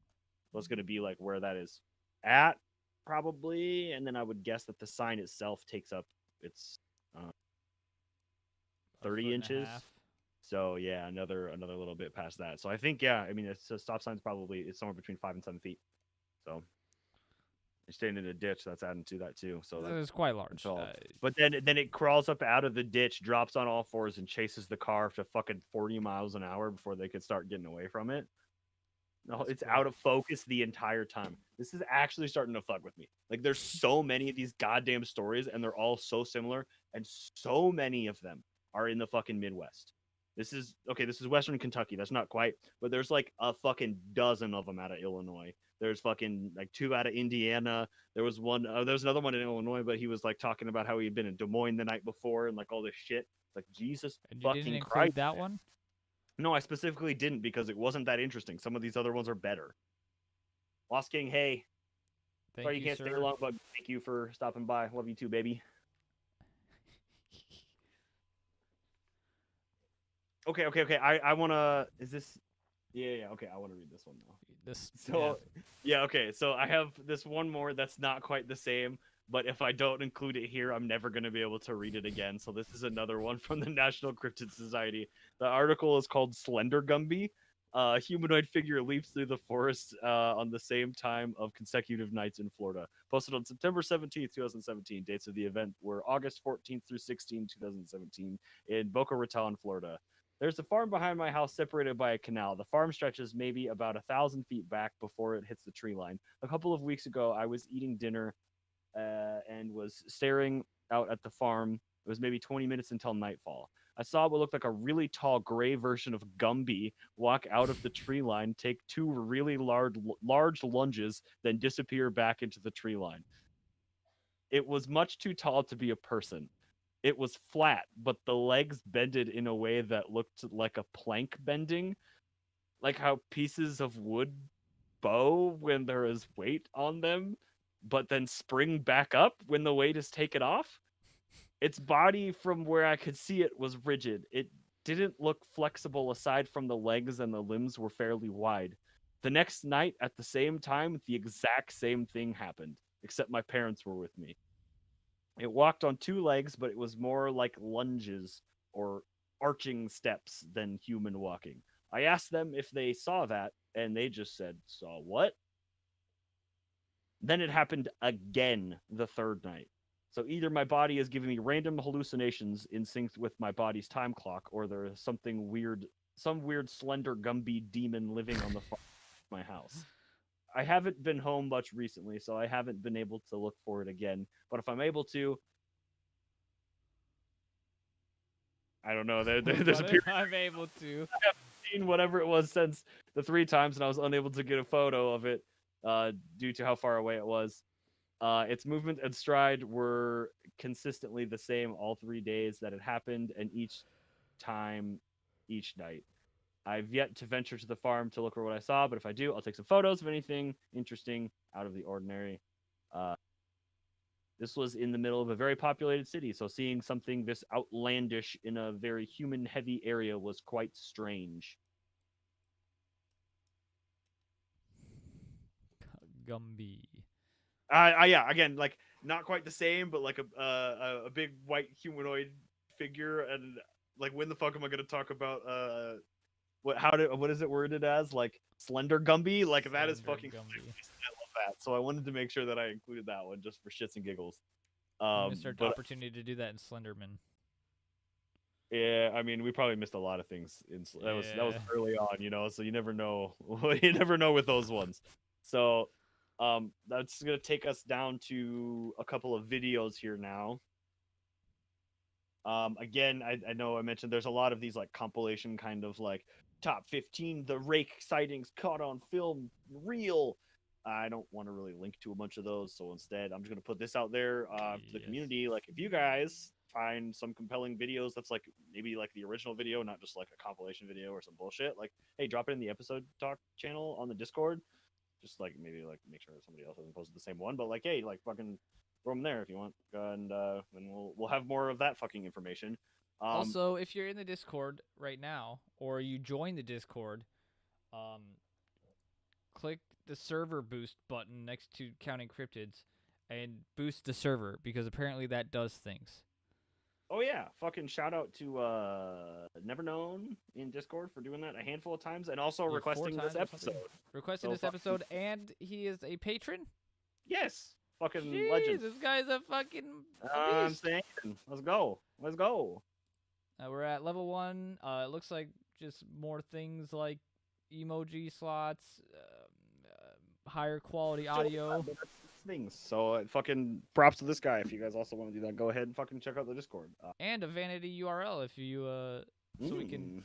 What's going to be like where that is at, probably. And then I would guess that the sign itself takes up its A 30 foot and a inches. half. So yeah, another little bit past that. So I think yeah, I mean it's a stop sign's probably it's somewhere between 5 and 7 feet. So you're staying in a ditch, that's adding to that too. So It's quite large. that's all. But then it crawls up out of the ditch, drops on all fours, and chases the car to fucking 40 miles an hour before they could start getting away from it. No, That's it's cool. out of focus the entire time. This is actually starting to fuck with me. Like, there's so many of these goddamn stories, and they're all so similar, and so many of them are in the fucking Midwest. This is Western Kentucky. That's not quite, but there's like a fucking dozen of them out of Illinois. There's fucking like 2 out of Indiana. There was one. There was another one in Illinois, but he was like talking about how he'd been in Des Moines the night before and like all this shit. It's like Jesus And you fucking didn't include Christ. that one? No, I specifically didn't because it wasn't that interesting. Some of these other ones are better. Lost King, hey. Thank Sorry you you, can't sir. stay long, but thank you for stopping by. Love you too, baby. Okay. I wanna. Is this? Yeah. Okay, I want to read this one now. This. Okay. So I have this one more that's not quite the same, but if I don't include it here, I'm never going to be able to read it again. So this is another one from the National Cryptid Society. The article is called Slender Gumby. A humanoid figure leaps through the forest on the same time of consecutive nights in Florida. Posted on September 17th, 2017. Dates of the event were August 14th through 16th, 2017 in Boca Raton, Florida. There's a farm behind my house separated by a canal. The farm stretches maybe about 1,000 feet back before it hits the tree line. A couple of weeks ago, I was eating dinner and was staring out at the farm. It was maybe 20 minutes until nightfall. I saw what looked like a really tall gray version of Gumby walk out of the tree line, take 2 really large lunges, then disappear back into the tree line. It was much too tall to be a person. It was flat, but the legs bended in a way that looked like a plank bending, like how pieces of wood bow when there is weight on them, but then spring back up when the weight is taken off. Its body, from where I could see it, was rigid. It didn't look flexible aside from the legs, and the limbs were fairly wide. The next night, at the same time, the exact same thing happened, except my parents were with me. It walked on 2 legs, but it was more like lunges or arching steps than human walking. I asked them if they saw that, and they just said, "Saw what?" Then it happened again the 3rd night. So either my body is giving me random hallucinations in sync with my body's time clock, or there is some weird slender Gumby demon living on the farm of my house. I haven't been home much recently, so I haven't been able to look for it again. But if I'm able to, I don't know. There's a period I'm able to. I haven't seen whatever it was since the 3 times, and I was unable to get a photo of it due to how far away it was. Its movement and stride were consistently the same all 3 days that it happened, and each night. I've yet to venture to the farm to look for what I saw, but if I do, I'll take some photos of anything interesting out of the ordinary. This was in the middle of a very populated city, so seeing something this outlandish in a very human-heavy area was quite strange. Gumby. Yeah, again, like not quite the same, but like a big white humanoid figure, and like when the fuck am I gonna talk about what is it worded as, like Slender Gumby? Like that is Slender fucking Gumby. hilarious. I love that. So I wanted to make sure that I included that one just for shits and giggles. Missed our But opportunity to do that in Slenderman. yeah, I mean, we probably missed a lot of things. That was Yeah. early on, so you never know. You never know with those ones. So that's gonna take us down to a couple of videos here now. Again, I know I mentioned there's a lot of these like compilation kind of like top 15 the Rake sightings caught on film real. I don't want to really link to a bunch of those, so instead I'm just gonna put this out there for the Yes. community. Like, if you guys find some compelling videos that's like maybe like the original video, not just like a compilation video or some bullshit, like, hey, drop it in the episode talk channel on the Discord. Just like maybe like make sure somebody else hasn't posted the same one, but like, hey, like fucking throw them there if you want, and then we'll have more of that fucking information. Also, if you're in the Discord right now, or you join the Discord, click the server boost button next to Counting Cryptids and boost the server, because apparently that does things. Oh yeah, fucking shout out to Never Known in Discord for doing that a handful of times and also Yeah, 4 requesting this times or something. episode. Requesting So this fucking- episode, and he is a patron. Yes, fucking Jeez, legend. this guy's a fucking I'm beast. saying, let's go. We're at level 1. It looks like just more things like emoji slots, higher quality audio. Things. So fucking props to this guy. If you guys also want to do that, go ahead and fucking check out the Discord. And a vanity URL if you so we can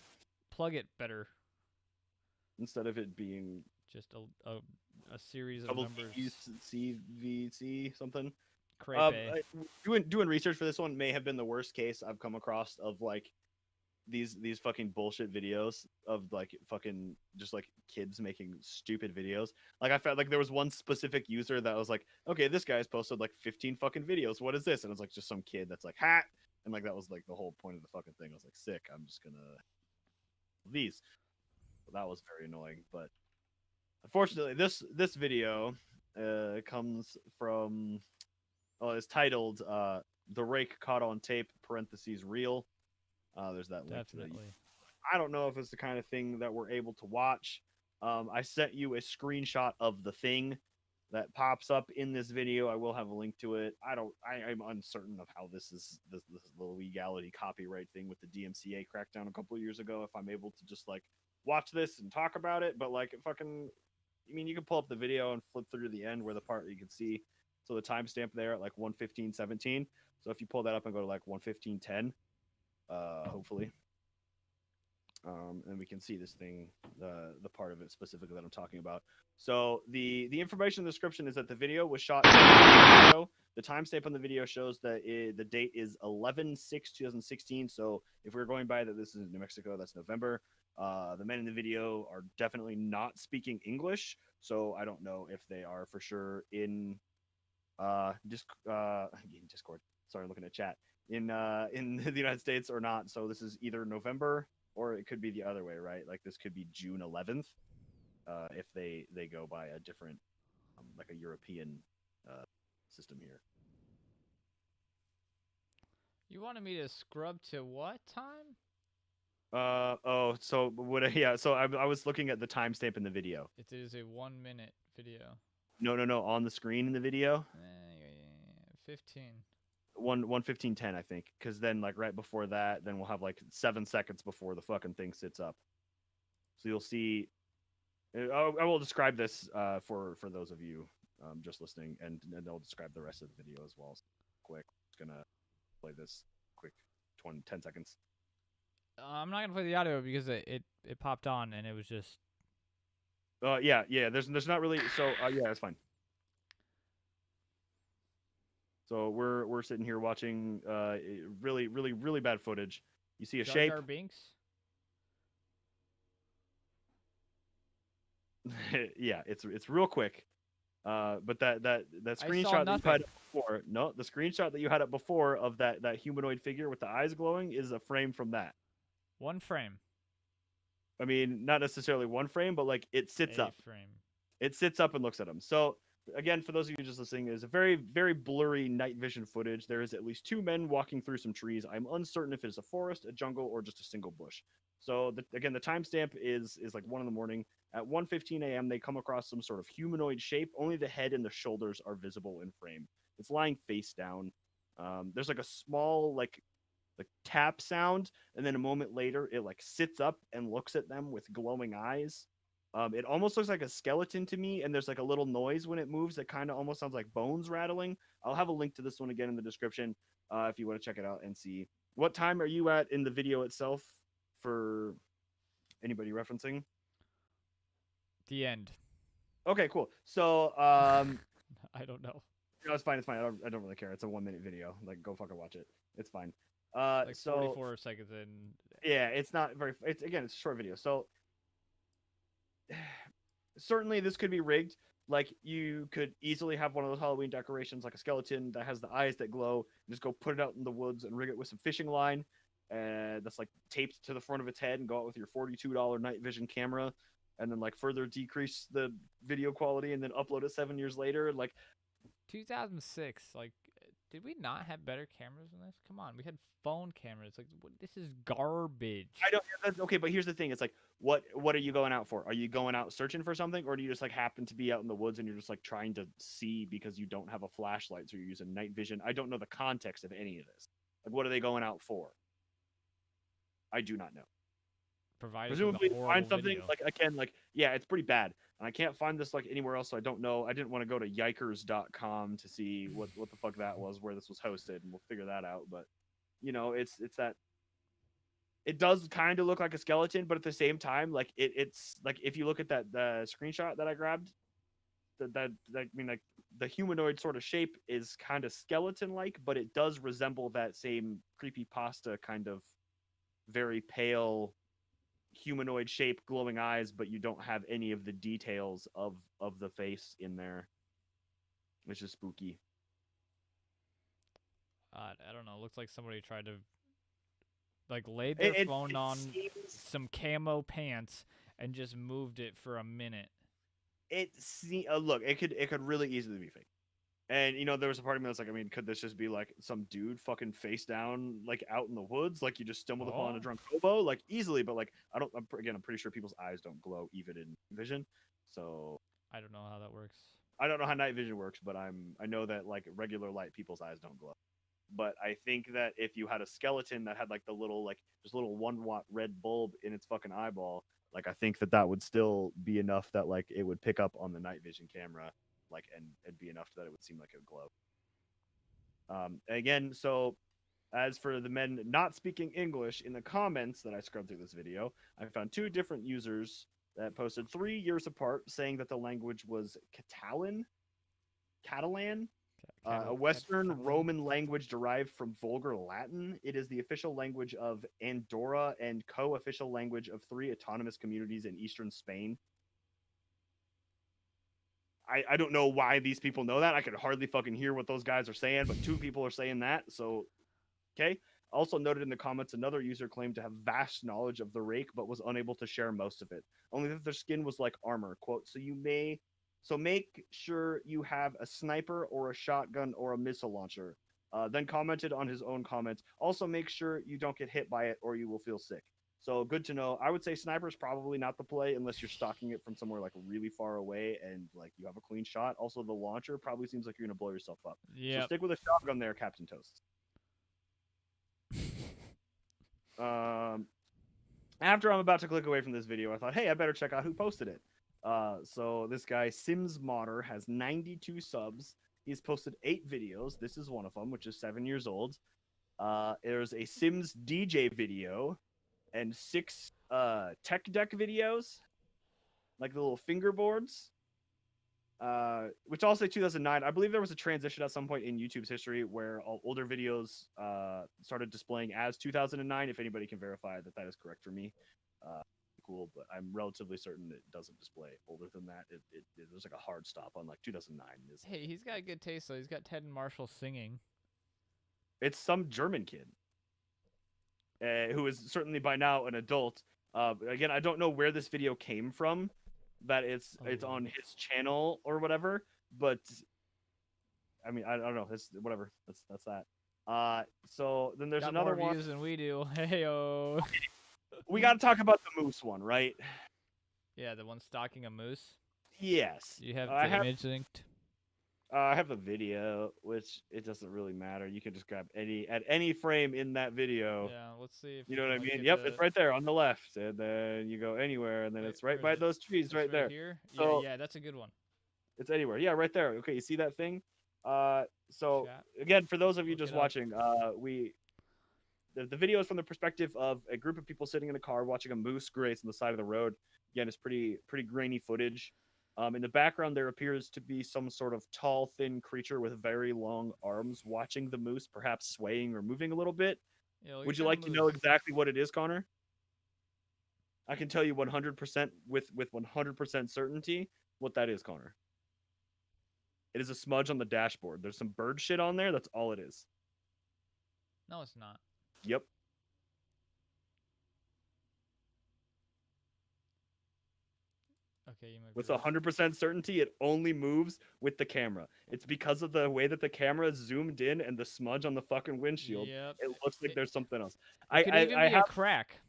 plug it better. Instead of it being Just a series of double numbers. CVC something. Crepe. Doing research for this one may have been the worst case I've come across of like these fucking bullshit videos of like fucking just like kids making stupid videos. Like I felt like there was one specific user that was like, okay, this guy's posted like 15 fucking videos. What is this? And it's like just some kid that's like hat, and like that was like the whole point of the fucking thing. I was like, sick. I'm just gonna these. So that was very annoying. But unfortunately, this video comes from. Oh, it's titled "The Rake Caught on Tape" (real). There's that link. Definitely. I don't know if it's the kind of thing that we're able to watch. I sent you a screenshot of the thing that pops up in this video. I will have a link to it. I'm uncertain of how this the legality copyright thing with the DMCA crackdown a couple of years ago. If I'm able to just like watch this and talk about it, but like fucking, I mean, you can pull up the video and flip through to the end where the part that you can see. So the timestamp there at like 1:15:17. So if you pull that up and go to like 1:15:10, hopefully, and we can see this thing, the part of it specifically that I'm talking about. So the information in the description is that the video was shot in New Mexico. The timestamp on the video shows that the date is 11/6/2016. So if we're going by that this is New Mexico, that's November. The men in the video are definitely not speaking English, so I don't know if they are for sure in Discord. Sorry, I'm looking at chat in the United States or not. So this is either November or it could be the other way, right? Like this could be June 11th if they go by a different like a European system here. You wanted me to scrub to what time? So so I was looking at the timestamp in the video. It is a 1-minute video. No, on the screen in the video. 15. 1:15:10, I think, because then like right before that, then we'll have like 7 seconds before the fucking thing sits up. So you'll see. I will describe this for those of you just listening, and I'll describe the rest of the video as well. So quick, just gonna play this quick 10 seconds. I'm not gonna play the audio because it popped on and it was just. Yeah. There's not really. So yeah, that's fine. So we're sitting here watching really bad footage. You see a Jar shape. Jar Binks? Yeah, it's real quick. But that screenshot that you had up before, no, the screenshot that you had up before of that humanoid figure with the eyes glowing is a frame from that. 1 frame. I mean, not necessarily 1 frame, but like it sits up. Frame. It sits up and looks at him. So again, for those of you just listening, it is a very, very blurry night vision footage. There is at least 2 men walking through some trees. I'm uncertain if it's a forest, a jungle, or just a single bush. So again, the timestamp is like 1 in the morning. At 1:15 a.m., they come across some sort of humanoid shape. Only the head and the shoulders are visible in frame. It's lying face down. There's like a small like tap sound, and then a moment later, it like sits up and looks at them with glowing eyes. It almost looks like a skeleton to me, and there's like a little noise when it moves that kind of almost sounds like bones rattling. I'll have a link to this one again in the description if you want to check it out and see. What time are you at in the video itself for anybody referencing? The end. Okay, cool. So I don't know. no, it's fine. I don't really care. It's a 1-minute video. Like, go fucking watch it. It's fine. Like so 44 seconds in. yeah, it's not very. It's a short video. So certainly this could be rigged. Like you could easily have one of those Halloween decorations, like a skeleton that has the eyes that glow. And just go put it out in the woods and rig it with some fishing line, and that's like taped to the front of its head, and go out with your $42 night vision camera, and then like further decrease the video quality, and then upload it 7 years later. Like 2006, like Did we not have better cameras than this? Come on, we had phone cameras. Like, this is garbage. I don't. Okay, but here's the thing. It's like, what are you going out for? Are you going out searching for something, or do you just like happen to be out in the woods and you're just like trying to see because you don't have a flashlight, so you're using night vision? I don't know the context of any of this. Like, what are they going out for? I do not know. Provided Presumably, with a find horrible something video. like again, like yeah, it's pretty bad, and I can't find this like anywhere else. So I don't know. I didn't want to go to yikers.com to see what the fuck that was, where this was hosted, and we'll figure that out. But you know, it's that. It does kind of look like a skeleton, but at the same time, like it's like if you look at that the screenshot that I grabbed, that I mean, like the humanoid sort of shape is kind of skeleton-like, but it does resemble that same creepypasta kind of very pale humanoid shape, glowing eyes, but you don't have any of the details of the face in there. It's just spooky. I don't know. It looks like somebody tried to like laid their phone on some camo pants and just moved it for a minute. Look, it could really easily be fake. And you know, there was a part of me that's like, I mean, could this just be like some dude fucking face down, like out in the woods, like you just stumbled upon a drunk hobo, like easily? But like, I'm pretty sure people's eyes don't glow even in vision. So I don't know how that works. I don't know how night vision works, but I know that like regular light, people's eyes don't glow. But I think that if you had a skeleton that had like the little like just little 1 watt red bulb in its fucking eyeball, like I think that would still be enough that like it would pick up on the night vision camera, like and be enough that it would seem like it would glow. Again, so as for the men not speaking English, in the comments that I scrubbed through this video, I found 2 different users that posted 3 years apart saying that the language was Catalan, a Western Roman language derived from Vulgar Latin. It is the official language of Andorra and co-official language of 3 autonomous communities in eastern Spain. I don't know why these people know that. I could hardly fucking hear what those guys are saying, but 2 people are saying that. So, okay. Also noted in the comments, another user claimed to have vast knowledge of the Rake, but was unable to share most of it. Only that their skin was like armor. Quote, so make sure you have a sniper or a shotgun or a missile launcher. Then commented on his own comments. Also make sure you don't get hit by it or you will feel sick. So good to know. I would say sniper is probably not the play unless you're stalking it from somewhere like really far away and like you have a clean shot. Also, the launcher probably seems like you're gonna blow yourself up. Yeah. So stick with a shotgun there, Captain Toast. After I'm about to click away from this video, I thought, hey, I better check out who posted it. So this guy Sims Modder has 92 subs. He's posted 8 videos. This is one of them, which is 7 years old. There's a Sims DJ video and 6 tech deck videos, like the little fingerboards. Which I'll say 2009. I believe there was a transition at some point in YouTube's history where all older videos started displaying as 2009. If anybody can verify that is correct for me, cool. But I'm relatively certain it doesn't display older than that. There's like a hard stop on like 2009. Hey, he's got good taste though. He's got Ted and Marshall singing. It's some German kid who is certainly by now an adult. Again, I don't know where this video came from. That it's on his channel or whatever, but I mean I don't know. It's whatever. That's that. So then there's got another more one. views than we do. Heyo. We got to talk about the moose one, right? Yeah, the one stalking a moose. Yes. You have the image linked. I have the video, which it doesn't really matter. You can just grab any frame in that video. Yeah, let's see if you know what I mean. Yep, it's right there on the left, and then you go anywhere, and then it's right by those trees right there. Here? So, yeah, that's a good one. It's anywhere. Yeah, right there. Okay, you see that thing? So Chat. again, for those of you Look just it up. watching, the video is from the perspective of a group of people sitting in a car watching a moose graze on the side of the road. Again, it's pretty grainy footage. In the background, there appears to be some sort of tall, thin creature with very long arms watching the moose, perhaps swaying or moving a little bit. Yeah, Would you like to know exactly what it is, Connor? I can tell you 100% with 100% certainty what that is, Connor. It is a smudge on the dashboard. There's some bird shit on there. That's all it is. No, it's not. Yep. Okay, you might be With right. 100% certainty, it only moves with the camera. It's because of the way that the camera is zoomed in and the smudge on the fucking windshield. Yep. It looks like there's something else. It could even be have a crack.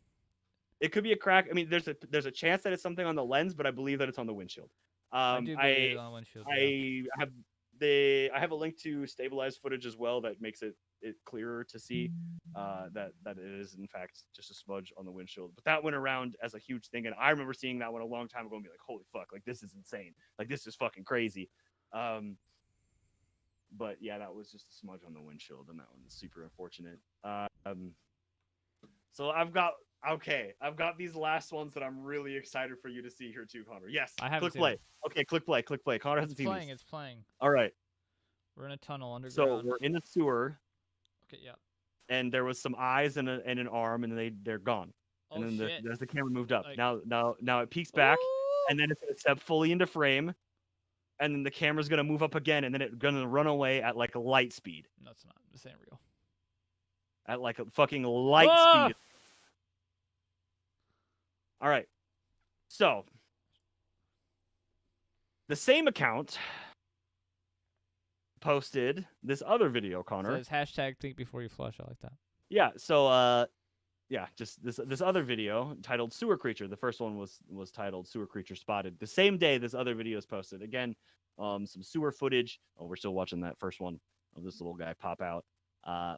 it could be a crack. I mean, there's a chance that it's something on the lens, but I believe that it's on the windshield. I do believe it's on the windshield. Yeah. I have a link to stabilized footage as well that makes it clearer to see that it is in fact just a smudge on the windshield. But that went around as a huge thing, and I remember seeing that one a long time ago and be like, "Holy fuck! Like this is insane! Like this is fucking crazy." But yeah, that was just a smudge on the windshield, and that one's super unfortunate. So I've got these last ones that I'm really excited for you to see here too, Connor. Yes, I haven't click seen play. it. Okay, click play. Connor hasn't It's seen playing. these. It's playing. All right. We're in a tunnel So underground. we're in a sewer, Okay. Yeah. and there was some eyes and an arm, and they're gone. Oh And then shit. as the camera moved up, Like- now it peeks back, Ooh! and then it's gonna step fully into frame, and then the camera's gonna move up again, and then it's gonna run away at like light speed, No, it's not. This ain't real. at like a fucking light Ah! speed. All right. So the same account posted this other video, Connor. It says hashtag think before you flush. I like that. Yeah. So yeah, just this other video titled Sewer Creature. The first one was titled Sewer Creature Spotted. The same day this other video is posted. Again, some sewer footage. Oh, we're still watching that first one of this little guy pop out.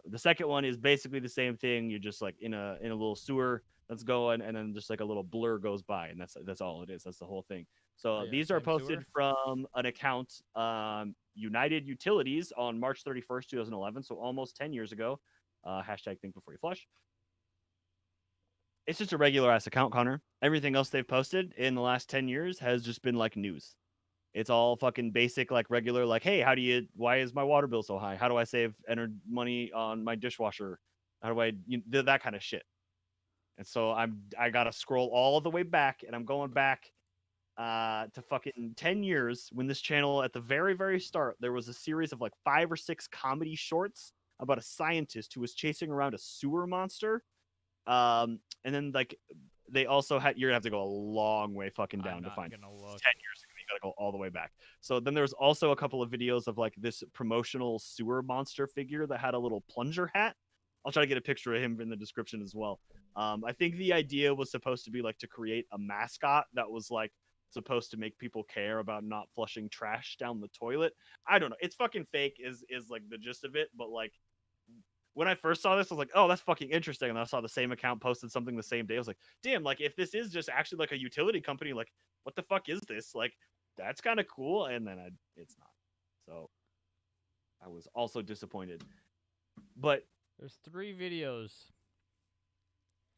The second one is basically the same thing. You're just like in a little sewer that's going, and then just like a little blur goes by, and that's all it is. That's the whole thing. So Oh, yeah, these are same posted sewer? from an account, United Utilities, on March 31st, 2011. So almost 10 years ago. Hashtag think before you flush. It's just a regular ass account, Connor. Everything else they've posted in the last 10 years has just been like news. It's all fucking basic, like regular, like, hey, why is my water bill so high? How do I save money on my dishwasher? How do I, that kind of shit. And so I got to scroll all the way back, and I'm going back to fucking 10 years when this channel, at the very, very start, there was a series of like 5 or 6 comedy shorts about a scientist who was chasing around a sewer monster. And then like they also had, you're gonna have to go a long way fucking down to find 10 years ago. You gotta go all the way back. So then there's also a couple of videos of like this promotional sewer monster figure that had a little plunger hat. I'll try to get a picture of him in the description as well. I think the idea was supposed to be like to create a mascot that was like supposed to make people care about not flushing trash down the toilet. I don't know. It's fucking fake is like the gist of it, but like when I first saw this, I was like, oh, that's fucking interesting. And I saw the same account posted something the same day. I was like, damn, like if this is just actually like a utility company, like what the fuck is this? Like that's kind of cool. And then it's not. So I was also disappointed. But There's 3 videos.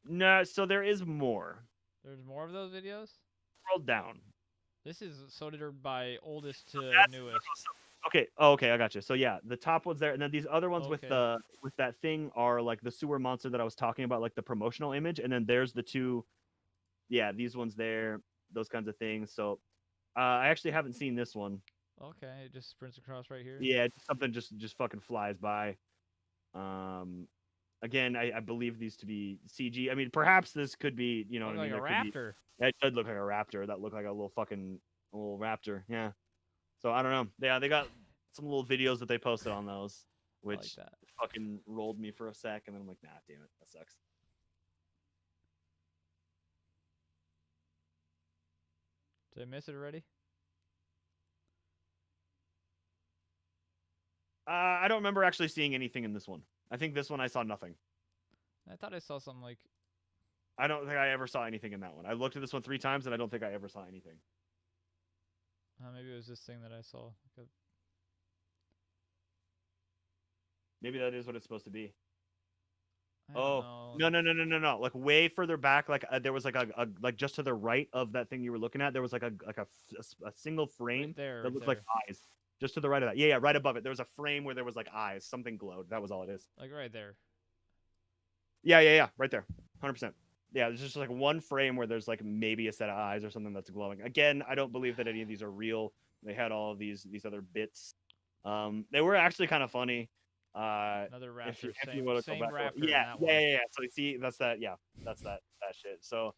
no, so there is more. There's more of those videos? Scroll down. This is sorted by oldest to That's- newest. Okay. Oh, okay, I got you. So yeah, the top one's there, and then these other ones with Okay. with that thing are like the sewer monster that I was talking about, like the promotional image, and then there's the 2. Yeah, these ones there, those kinds of things. So I actually haven't seen this one. Okay, it just sprints across right here. Yeah, something just fucking flies by. Again, I believe these to be CG. I mean, perhaps this could be, you know, Look what I mean, like a there could be- raptor. It does look like a raptor. That looked like a little raptor. Yeah. So I don't know. Yeah, they got some little videos that they posted on those, I like which that. fucking rolled me for a sec, and then I'm like, nah, damn it, that sucks. Did I miss it already? I don't remember actually seeing anything in this one. I think this one I saw nothing. I thought I saw something like. I don't think I ever saw anything in that one. I looked at this one 3 times, and I don't think I ever saw anything. Maybe it was this thing that I saw. Like Maybe that is what it's supposed to be. I don't No, know. no. Like way further back, like there was like a like just to the right of that thing you were looking at, there was like a single frame Right there. that Right looked there. like eyes. Just to the right of that. Yeah, right above it. There was a frame where there was like eyes. Something glowed. That was all it is. Like right there. Yeah. Right there. 100%. Yeah, there's just like one frame where there's like maybe a set of eyes or something that's glowing. Again, I don't believe that any of these are real. They had all of these other bits. They were actually kind of funny. Another raptor. If you same wanna go same back, raptor. in yeah. that one. So you see, that's that. Yeah, that's that shit. So,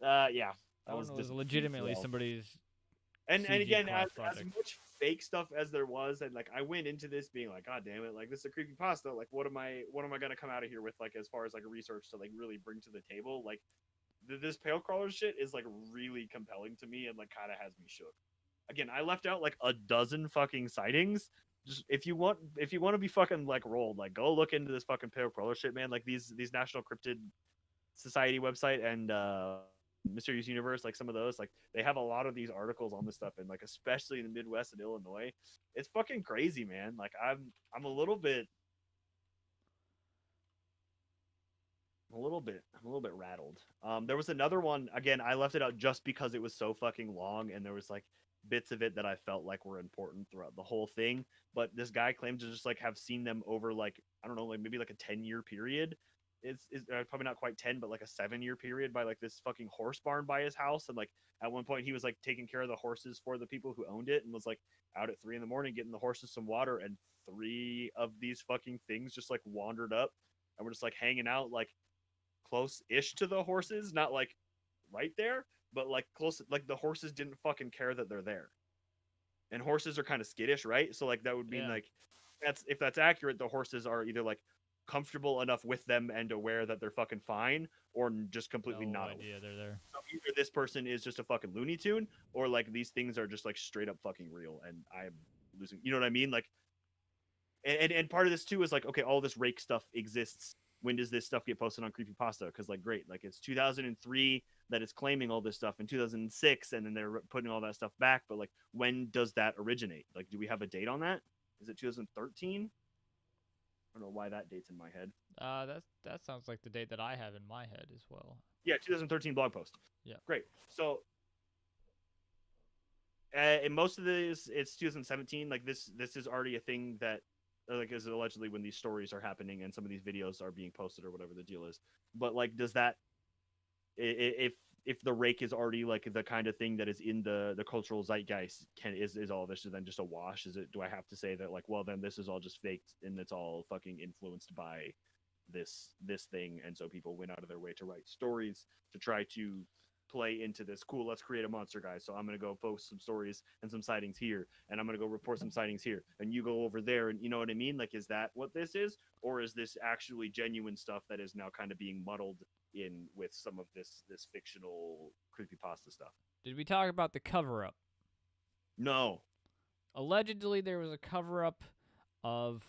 yeah, That was one was disappointing as legitimately well. somebody's And CG again, class as project. much fake stuff as there was, and like I went into this being like, God damn it, like this is a creepypasta. Like, what am I gonna come out of here with, like, as far as like research to like really bring to the table? Like, this pale crawler shit is like really compelling to me and like kind of has me shook. Again, I left out like a dozen fucking sightings. Just if you want to be fucking like rolled, like go look into this fucking pale crawler shit, man. Like these National Cryptid Society website and Mysterious Universe, like some of those, like they have a lot of these articles on this stuff, and like especially in the Midwest and Illinois, it's fucking crazy, man. Like I'm a little bit rattled. There was another one, again, I left it out just because it was so fucking long, and there was like bits of it that I felt like were important throughout the whole thing. But this guy claimed to just like have seen them over like, I don't know, like maybe like a 10-year period. It's probably not quite 10, but like a 7-year period by like this fucking horse barn by his house. And like at one point he was like taking care of the horses for the people who owned it, and was like out at 3 in the morning getting the horses some water, and 3 of these fucking things just like wandered up and were just like hanging out like close-ish to the horses, not like right there, but like close. Like the horses didn't fucking care that they're there, and horses are kind of skittish, right? So like that would mean Yeah. like if that's accurate, the horses are either like comfortable enough with them and aware that they're fucking fine, or just completely No not aware. idea they're there. So either this person is just a fucking Looney Tune, or like these things are just like straight up fucking real, and I'm losing. You know what I mean? Like, and part of this too is like, okay, all this Rake stuff exists. When does this stuff get posted on Creepypasta? Because like, great, like it's 2003 that it's claiming all this stuff in 2006, and then they're putting all that stuff back. But like, when does that originate? Like, do we have a date on that? Is it 2013? I don't know why that date's in my head. That sounds like the date that I have in my head as well. Yeah, 2013 blog post. Yeah. Great. So in most of this, it's 2017. Like this is already a thing that like is allegedly when these stories are happening and some of these videos are being posted or whatever the deal is. But like, does that if the Rake is already like the kind of thing that is in the cultural zeitgeist, is all this then just a wash? Is it? Do I have to say that like, well, then this is all just faked and it's all fucking influenced by this thing, and so people went out of their way to write stories to try to play into this? Cool, let's create a monster, guys. So I'm gonna go post some stories and some sightings here, and I'm gonna go report some sightings here, and you go over there, and you know what I mean? Like, is that what this is, or is this actually genuine stuff that is now kind of being muddled in with some of this fictional creepypasta stuff? Did we talk about the cover up? No. Allegedly, there was a cover up of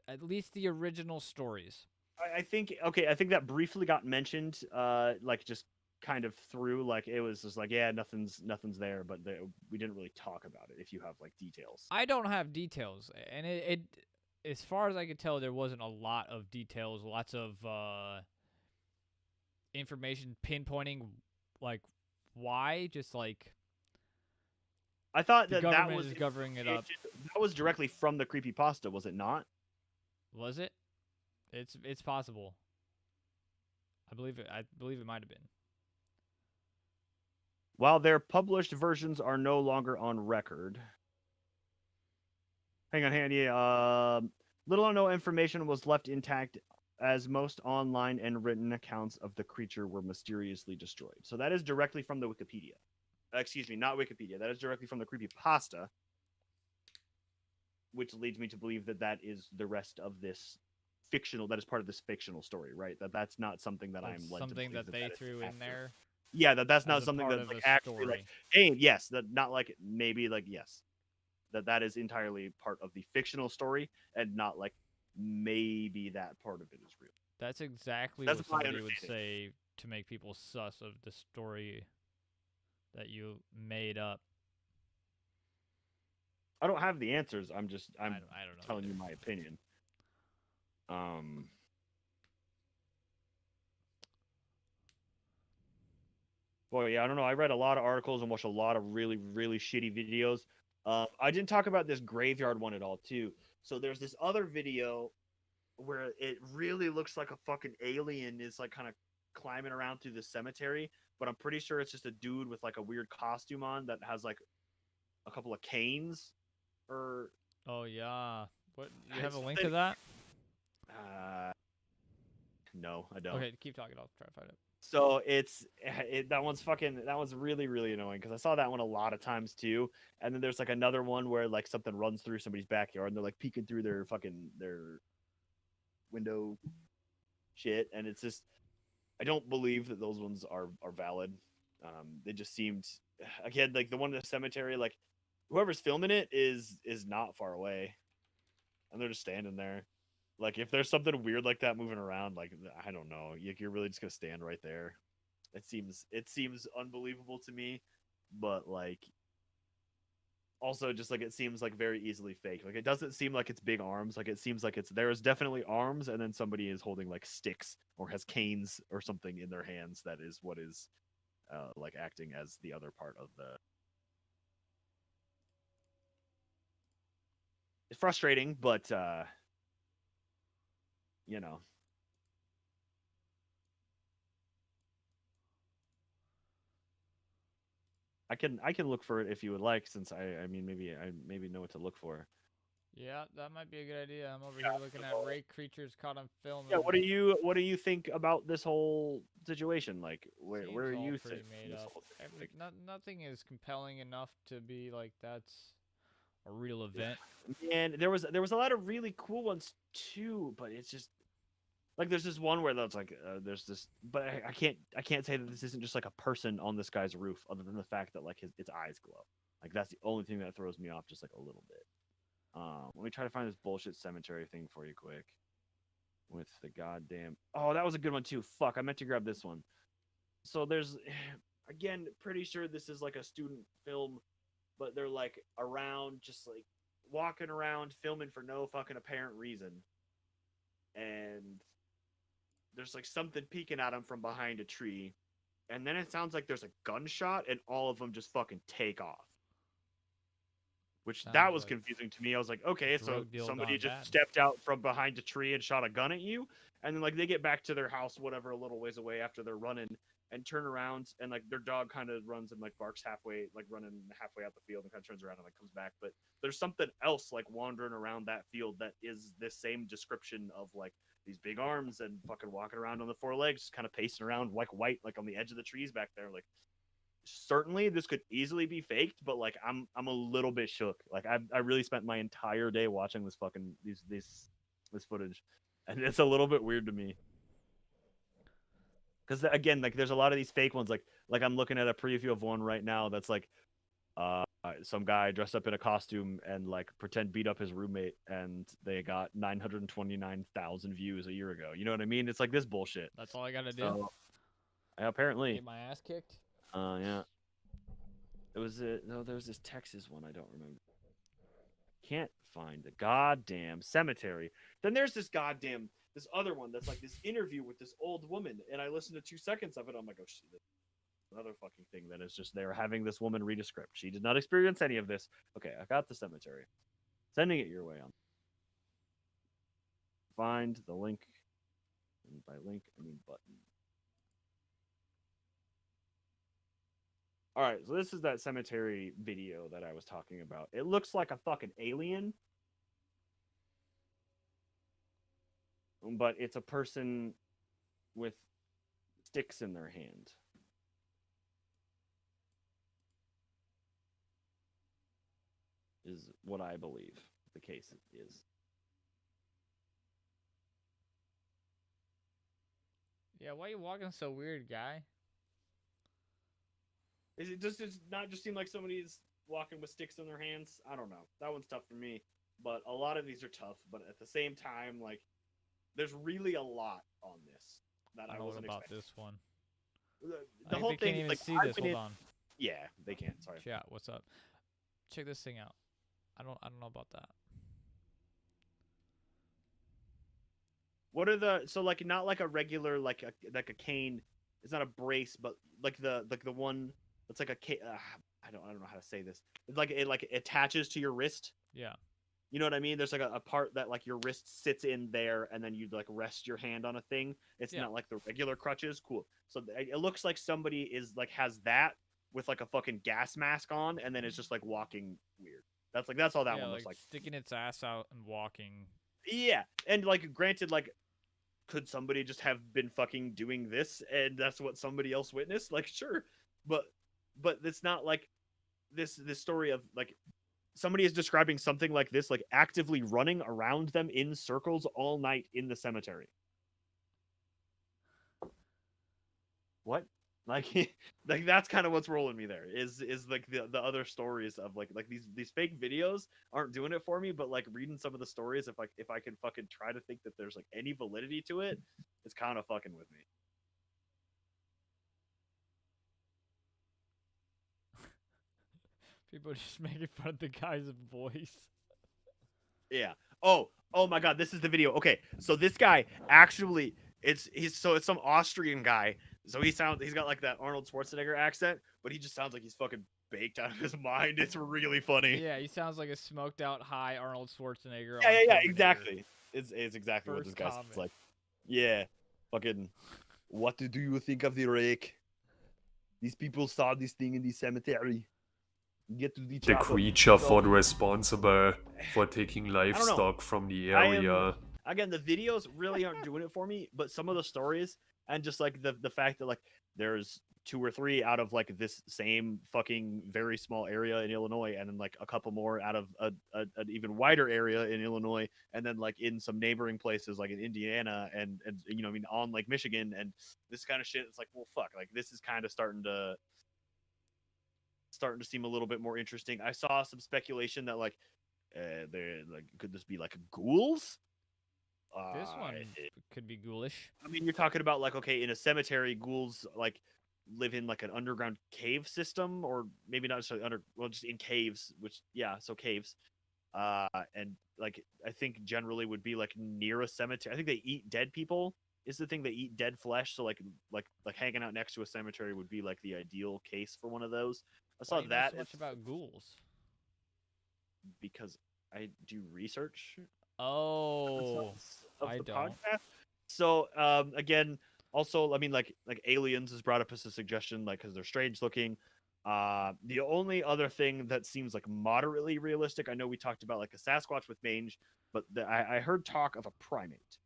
at least the original stories. I think that briefly got mentioned, like just kind of through, like it was just like, yeah, nothing's there, but we didn't really talk about it. If you have like details, I don't have details, and it as far as I could tell, there wasn't a lot of details, lots of information pinpointing like why, just like I thought the that government was is covering it up. That was directly from the creepypasta, was it not? Was it? It's possible. I believe it might have been. While their published versions are no longer on record. Hang on, yeah. Little or no information was left intact, as most online and written accounts of the creature were mysteriously destroyed. So that is directly from the Wikipedia. Excuse me, not Wikipedia. That is directly from the creepypasta, which leads me to believe that that is the rest of this fictional. That is part of this fictional story, right? That's not something that That's I'm led to something believe that they is threw in accurate. there. Yeah, that's as not a something part that's of like a actually like, story. hey, yes, that not like maybe like yes, that is entirely part of the fictional story, and not like maybe that part of it is real. That's exactly That's what my somebody would understanding. say to make people sus of the story that you made up. I don't have the answers. I'm I don't know telling you either. my opinion. Well, yeah, I don't know. I read a lot of articles and watched a lot of really, really shitty videos. I didn't talk about this graveyard one at all, too. So there's this other video where it really looks like a fucking alien is like kind of climbing around through the cemetery, but I'm pretty sure it's just a dude with like a weird costume on that has like a couple of canes. Or Oh yeah. What? You have a It's link to that? no, I don't. Okay, keep talking. I'll try to find it. So that one's really really annoying because I saw that one a lot of times too. And then there's like another one where like something runs through somebody's backyard and they're like peeking through their window shit, and it's just I don't believe that those ones are valid. They just seemed again like the one in the cemetery, like whoever's filming it is not far away, and they're just standing there. Like if there's something weird like that moving around, like I don't know, you're really just gonna stand right there. It seems unbelievable to me, but like also just like it seems like very easily fake. Like it doesn't seem like it's big arms. Like it seems like there is definitely arms, and then somebody is holding like sticks or has canes or something in their hands. That is what is like acting as the other part of the. It's frustrating, but you know, I can look for it if you would like, since I mean maybe know what to look for. Yeah, that might be a good idea. I'm over here looking at Rake creatures caught on film. Yeah, what do you think about this whole situation? Like, where Seems are all you pretty sitting made in this up. whole thing? Like, Nothing is compelling enough to be like that's a real event. and there was a lot of really cool ones too, but it's just like there's this one where that's like there's this, but I can't say that this isn't just like a person on this guy's roof, other than the fact that like its eyes glow. Like that's the only thing that throws me off just like a little bit. Let me try to find this bullshit cemetery thing for you quick. With the goddamn, oh, that was a good one too. Fuck, I meant to grab this one. So there's, again, pretty sure this is like a student film, but they're like around, just like walking around filming for no fucking apparent reason, and there's like something peeking at them from behind a tree, and then it sounds like there's a gunshot, and all of them just fucking take off. Which that Sounds was like confusing to me. I was like, okay, so drug deal somebody gone just bad. stepped out from behind a tree and shot a gun at you, and then like they get back to their house, whatever, a little ways away after they're running, and turn around, and like their dog kind of runs and like barks halfway, like running halfway out the field, and kind of turns around and like comes back. But there's something else like wandering around that field that is this same description of like these big arms and fucking walking around on the four legs, kind of pacing around like white, like on the edge of the trees back there, like certainly this could easily be faked, but like I'm a little bit shook. Like I really spent my entire day watching this fucking this footage, and it's a little bit weird to me. Because again, like there's a lot of these fake ones. Like I'm looking at a preview of one right now that's like some guy dressed up in a costume and like pretend beat up his roommate, and they got 929,000 views a year ago. You know what I mean? It's like this bullshit. That's all I gotta do. So, apparently, Get my ass kicked. yeah. It was no, there was this Texas one I don't remember. Can't find the goddamn cemetery. Then there's this other one that's like this interview with this old woman, and I listened to 2 seconds of it. I'm like, oh shit, another fucking thing that is just they're having this woman read a script. She did not experience any of this. Okay, I got the cemetery. Sending it your way on. Find the link, and by link I mean button. All right, so this is that cemetery video that I was talking about. It looks like a fucking alien, but it's a person with sticks in their hand. Is what I believe the case is. Yeah, why are you walking so weird, guy? Is it just does not just seem like somebody's walking with sticks in their hands? I don't know. That one's tough for me, but a lot of these are tough. But at the same time, like, there's really a lot on this that I know wasn't about expecting. this one. The whole they thing, can't even like, see this. Hold on. Yeah, they can't. Sorry. Chat, what's up? Check this thing out. I don't know about that. What are the like not like a regular like a cane? It's not a brace, but like the one that's like a cane. I don't know how to say this. It's like it attaches to your wrist. Yeah. You know what I mean? There's like a part that like your wrist sits in there, and then you like rest your hand on a thing. It's not like the regular crutches. Cool. So it looks like somebody is like has that with like a fucking gas mask on, and then it's just like walking weird. That's all that one looks like. Sticking its ass out and walking. Yeah, and like granted, like could somebody just have been fucking doing this and that's what somebody else witnessed? Like, sure, but it's not like this story of like somebody is describing something like this, like actively running around them in circles all night in the cemetery. What? Like, like that's kind of what's rolling me there. Is like the other stories of like these fake videos aren't doing it for me, but like reading some of the stories, if I can fucking try to think that there's like any validity to it, it's kind of fucking with me. People are just making fun of the guy's voice. Yeah. Oh my god, this is the video. Okay, so this guy actually it's some Austrian guy. So he's got like that Arnold Schwarzenegger accent, but he just sounds like he's fucking baked out of his mind. It's really funny. Yeah, he sounds like a smoked out high Arnold Schwarzenegger. Yeah, on Terminator. exactly. It's exactly what this First guy sounds comment. like. Yeah. Fucking what do you think of the Rake? These people saw this thing in the cemetery. Get to the The chopper. creature So- thought responsible for taking know. livestock from the I am- area. Again, the videos really aren't doing it for me, but some of the stories and just like the fact that like there's 2 or 3 out of like this same fucking very small area in Illinois, and then like a couple more out of an even wider area in Illinois, and then like in some neighboring places like in Indiana and you know, I mean, on like Michigan, and this kind of shit. It's like, well, fuck, like this is kind of starting to seem a little bit more interesting. I saw This some speculation that like could this be like ghouls? one could be ghoulish. I mean, you're talking about like, okay, in a cemetery, ghouls like live in like an underground cave system, or maybe not necessarily just in caves, which so caves. And like I think generally would be like near a cemetery. I think they eat dead people is the thing. They eat dead flesh, so like hanging out next to a cemetery would be like the ideal case for one of those. I saw Why do you know that so much about ghouls. because I do research Oh, of I the don't. podcast. So again, also, I mean, like aliens is brought up as a suggestion, like because they're strange looking. The only other thing that seems like moderately realistic, I know we talked about like a Sasquatch with mange, but I heard talk of a primate.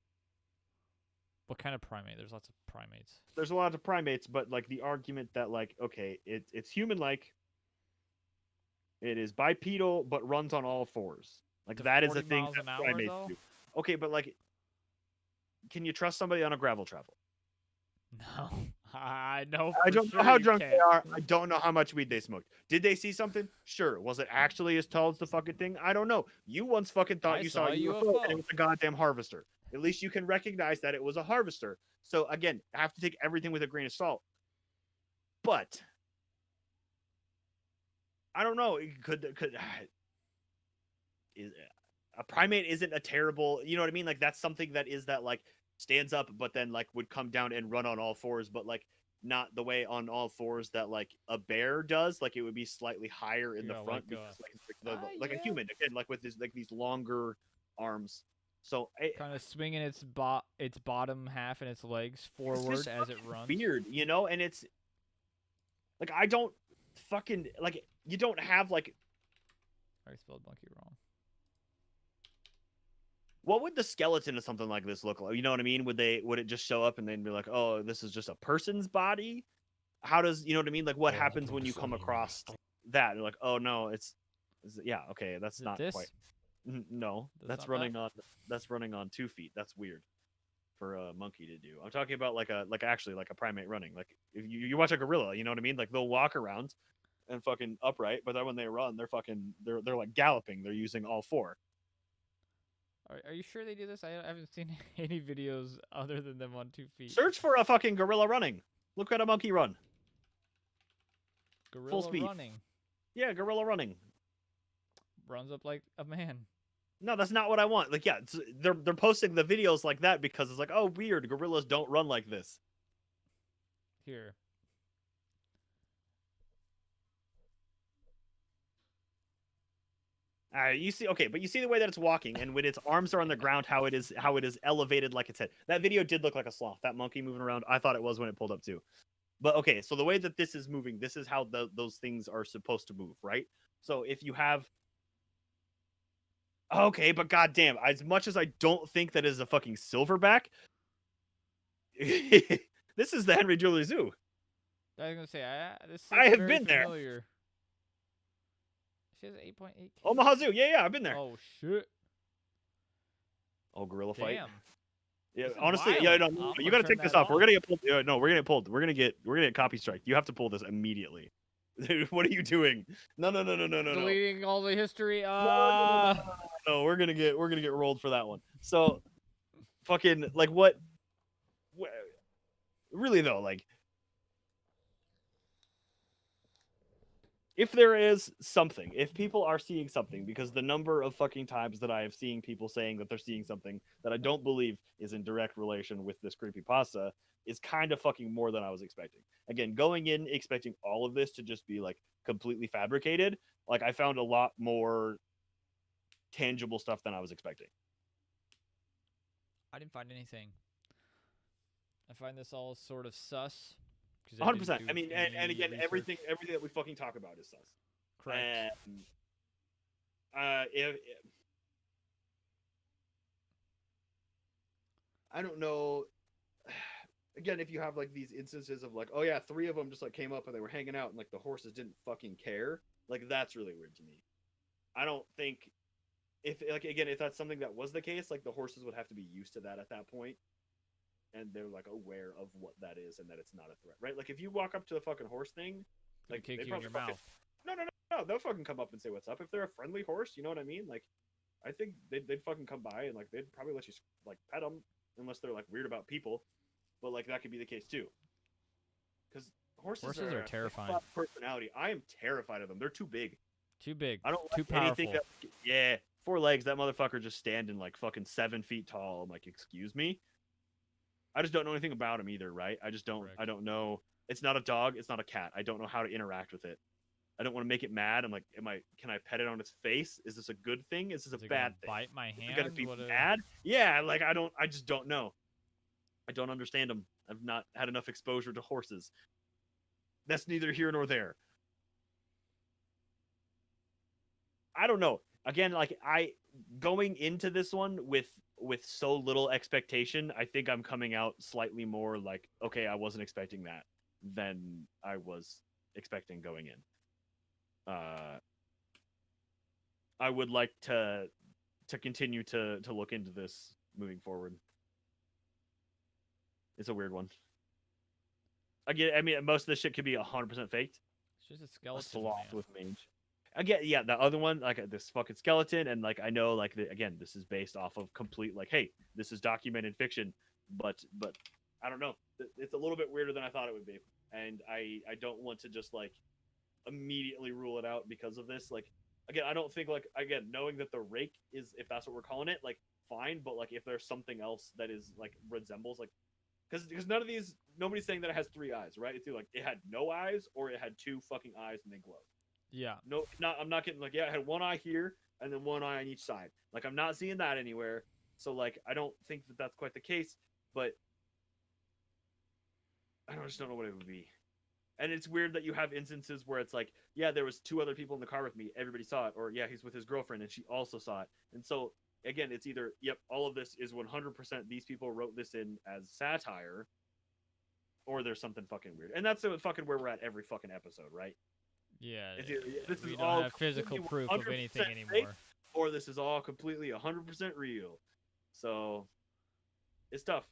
What kind of primate? There's lots of primates. There's a lot of primates, but like the argument that like, okay, it's human-like, it is bipedal but runs on all fours. Like To that is a 40 thing miles that an hour, primates though? do. Okay, but like, can you trust somebody on a gravel travel? No, I know. I for don't sure know how you drunk can't. they are. I don't know how much weed they smoked. Did they see something? Sure. Was it actually as tall as the fucking thing? I don't know. You once fucking thought I you saw saw a a UFO and UFO. it was a goddamn harvester. At least you can recognize that it was a harvester. So again, I have to take everything with a grain of salt. But I don't know. Is a primate isn't a terrible, you know what I mean? Like that's something that is that like stands up, but then like would come down and run on all fours, but like not the way on all fours that like a bear does. Like it would be slightly higher in the Yeah, front like, because like a yeah. human again, like with these longer arms. So Kind of swinging its bottom half and its legs it's forward just as it fucking runs. weird, you know. And it's like I don't fucking like you don't have like I spelled monkey wrong. what would the skeleton of something like this look like? You know what I mean? Would it just show up and then be like, oh, this is just a person's body? How does, you know what I mean? Like what happens when you come across that? You're like, oh no, yeah, okay, that's Is it not this? quite. No, That's that's not running on 2 feet. That's weird for a monkey to do. I'm talking about like a primate running. Like if you watch a gorilla, you know what I mean? Like they'll walk around and fucking upright, but then when they run, they're like galloping. They're using all 4. Are you sure they do this? I haven't seen any videos other than them on 2 feet. Search for a fucking gorilla running. Look at a monkey run. Gorilla speed. running. Yeah, gorilla running. Runs up like a man. No, that's not what I want. Like, yeah, they're posting the videos like that because it's like, oh, weird, gorillas don't run like this. Here. You see, okay, but you see the way that it's walking, and when its arms are on the ground, how it is elevated like its head. That video did look like a sloth. That monkey moving around, I thought it was when it pulled up too. But okay, so the way that this is moving, this is how those things are supposed to move, right? So if you have, okay, but goddamn, as much as I don't think that is a fucking silverback, This is the Henry Jewelry Zoo. I was gonna say, this I seems have very been there. familiar. She has 8.8. Omaha Zoo. Yeah, I've been there. Oh shit! Oh, gorilla fight. Damn. Yeah, This is honestly, violent. no, I'm you gonna got to turn take this that off. We're off. gonna get pulled. No, we're gonna get pulled. We're gonna get copy strike. You have to pull this immediately. Dude, what are you doing? No. Deleting all the history. No, we're gonna get rolled for that one. So, fucking like what? Really though, like if there is something, if people are seeing something, because the number of fucking times that I have seen people saying that they're seeing something that I don't believe is in direct relation with this creepypasta is kind of fucking more than I was expecting. Again, going in expecting all of this to just be like completely fabricated, like I found a lot more tangible stuff than I was expecting. I didn't find anything. I find this all sort of sus. 100%. I mean, and again, everything that we fucking talk about is sus. Correct. If I don't know. Again, if you have like these instances of like, oh yeah, 3 of them just like came up and they were hanging out and like the horses didn't fucking care, like that's really weird to me. I don't think if like again if that's something that was the case, like the horses would have to be used to that at that point, and they're like aware of what that is and that it's not a threat, right? Like if you walk up to the fucking horse thing, like kick they you in your fucking, mouth. No, they'll fucking come up and say what's up if they're a friendly horse. You know what I mean? Like, I think they'd fucking come by and like they'd probably let you like pet them unless they're like weird about people, but like that could be the case too. Because horses are terrifying. Personality. I am terrified of them. They're too big. Too big. I don't too like powerful. anything that, 4 legs. That motherfucker just standing like fucking 7 feet tall. I'm like, excuse me. I just don't know anything about him either, right? I just don't. Correct. I don't know. It's not a dog. It's not a cat. I don't know how to interact with it. I don't want to make it mad. I'm like, can I pet it on its face? Is this a good thing? Is this a bad thing? Bite my hand? Is it gonna be mad? Yeah, like I just don't know. I don't understand them. I've not had enough exposure to horses. That's neither here nor there. I don't know. Again, like going into this one with so little expectation, I think I'm coming out slightly more like, okay, I wasn't expecting that than I was expecting going in. I would like to continue to look into this moving forward. It's a weird one. Again, I mean, most of this shit could be 100% faked. It's just a skeleton. A sloth with mange. Again, yeah, the other one, like this fucking skeleton, and like I know, like again, this is based off of complete, like, hey, this is documented fiction, but I don't know, it's a little bit weirder than I thought it would be, and I don't want to just like immediately rule it out because of this. Like, again, I don't think like again knowing that the rake is, if that's what we're calling it, like fine, but like if there's something else that is like resembles like. Because none of these, nobody's saying that it has 3 eyes, right? It's either like it had no eyes or it had 2 fucking eyes and they glow. Yeah. No, I'm not getting like, yeah, it had 1 eye here and then 1 eye on each side. Like I'm not seeing that anywhere. So like I don't think that that's quite the case. But I just don't know what it would be. And it's weird that you have instances where it's like, yeah, there was 2 other people in the car with me, everybody saw it, or yeah, he's with his girlfriend and she also saw it. And so again, it's either, yep, all of this is 100% these people wrote this in as satire, or there's something fucking weird. And that's fucking where we're at every fucking episode, right? Yeah. This we is don't all have physical proof of anything fake, anymore. or this is all completely 100% real. So it's tough.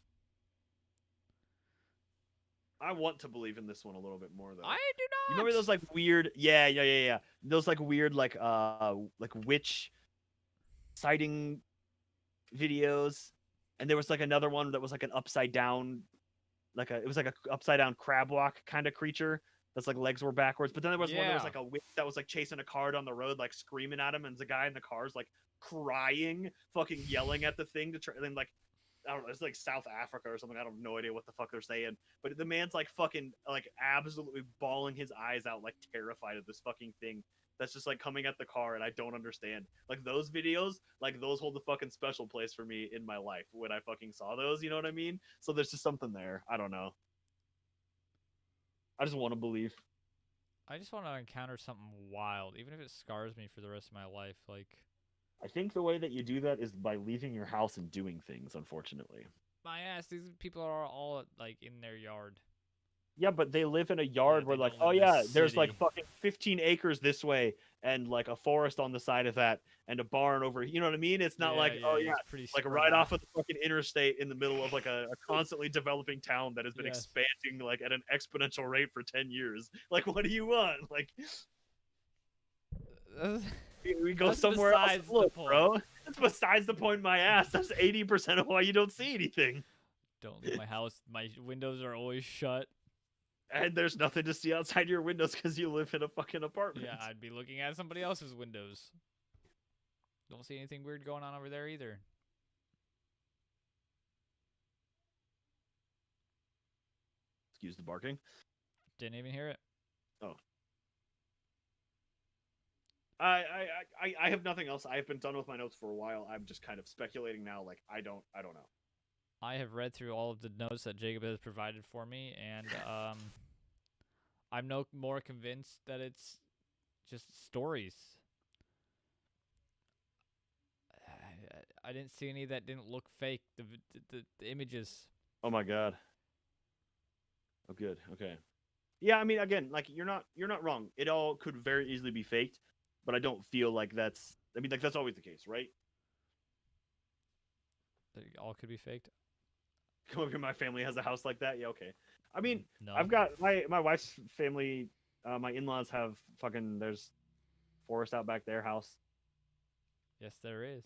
I want to believe in this one a little bit more, though. I do not. You remember those like weird, yeah. Those like weird like witch sighting videos, and there was like another one that was like an upside down, it was like a upside down crab walk kind of creature that's like legs were backwards. But then there was one that was like a witch that was like chasing a car down the road, like screaming at him, and the guy in the car's like crying, fucking yelling at the thing to try. And then like I don't know, it's like South Africa or something. I have no idea what the fuck they're saying. But the man's like fucking like absolutely bawling his eyes out, like terrified of this fucking thing that's just like coming at the car, and I don't understand. Like those videos, like those hold a fucking special place for me in my life when I fucking saw those, you know what I mean? So there's just something there. I don't know. I just want to believe. I just want to encounter something wild, even if it scars me for the rest of my life. Like, I think the way that you do that is by leaving your house and doing things, unfortunately. my ass. These people are all like in their yard. Yeah, but they live in a yard Yeah, where they like, don't oh live in a yeah, there's like city. fucking 15 acres this way and like a forest on the side of that and a barn over. You know what I mean? It's not like, oh yeah, it's pretty like spread right out. off of the fucking interstate in the middle of like a constantly developing town that has been Yes. expanding like at an exponential rate for 10 years. Like, what do you want? Like, we go That's somewhere else. besides the Look, point. bro, that's besides the point. My ass. That's 80% of why you don't see anything. Don't leave my house. My windows are always shut. And there's nothing to see outside your windows because you live in a fucking apartment. Yeah, I'd be looking at somebody else's windows. Don't see anything weird going on over there either. Excuse the barking. Didn't even hear it. I have nothing else. I've been done with my notes for a while. I'm just kind of speculating now. Like I don't know. I have read through all of the notes that Jacob has provided for me, and I'm no more convinced that it's just stories. I didn't see any that didn't look fake. The images. Oh my god. Oh good. Okay. Yeah, I mean, again, like you're not wrong. It all could very easily be faked, but I don't feel like that's. I mean, like that's always the case, right? They all could be faked. Come over here. My family has a house like that. Yeah, okay. I mean, No. I've got my wife's family. My in-laws have fucking. There's forest out back their house. Yes, there is.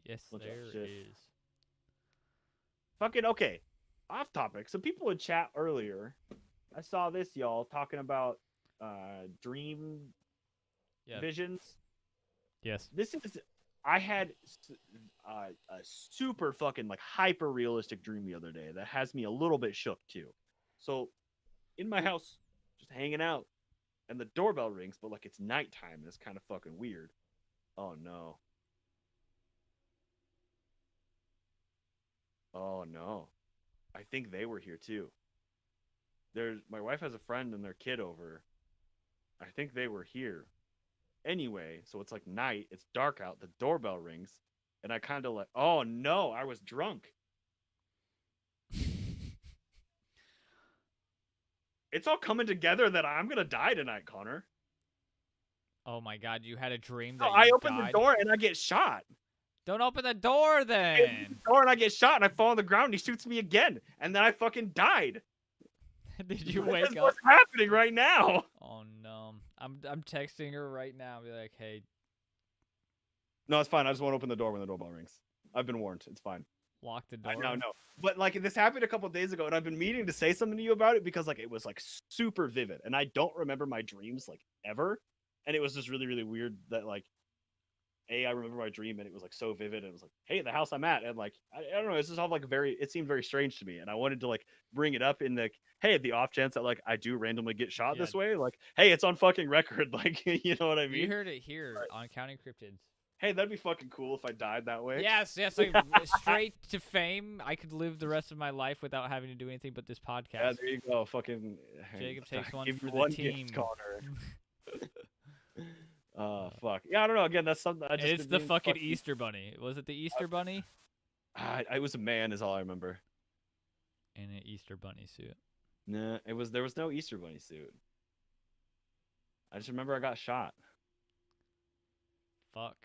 Yes, Bunch of there shit. is. Fucking okay. Off topic. Some people in chat earlier. I saw this, y'all, talking about dream Yeah. visions. Yes. This is. I had a super fucking like hyper realistic dream the other day that has me a little bit shook too. So, in my house, just hanging out, and the doorbell rings, but like it's nighttime and it's kind of fucking weird. Oh no. Oh no. I think they were here too. My wife has a friend and their kid over. I think they were here. Anyway, so it's like night, it's dark out, the doorbell rings, and I kind of like, oh no, I was drunk. It's all coming together that I'm gonna die tonight, Connor. Oh my God! You had a dream So that I you open the died? door and I get shot. Don't open the door I open then. the door and I get shot and I fall on the ground and he shoots me again. And then I fucking died. Did you This wake is up? what's happening right now. Oh no! I'm texting her right now. Be like, hey, No, it's fine. I just won't open the door when the doorbell rings. I've been warned. It's fine. lock the door. I know. But like this happened a couple days ago and I've been meaning to say something to you about it because like it was like super vivid and I don't remember my dreams like ever. And it was just really, really weird that like I remember my dream and it was like so vivid and it was like, hey, the house I'm at, and like I don't know, it's just all like it seemed very strange to me, and I wanted to like bring it up in the the off chance that like I do randomly get shot Yeah. this way, like hey, it's on fucking record, like you know what I mean? You heard it here on Counting Cryptids. Hey, that'd be fucking cool if I died that way. Yes, like, straight to fame. I could live the rest of my life without having to do anything but this podcast. Yeah, there you go. Fucking Jacob takes one give for you the one team. gift, Connor. Fuck. Yeah, I don't know. Again, that's something. I just It's been the being fucking Easter Bunny. Was it the Easter Bunny? I was a man, is all I remember. In an Easter Bunny suit. Nah, there was no Easter Bunny suit. I just remember I got shot. Fuck.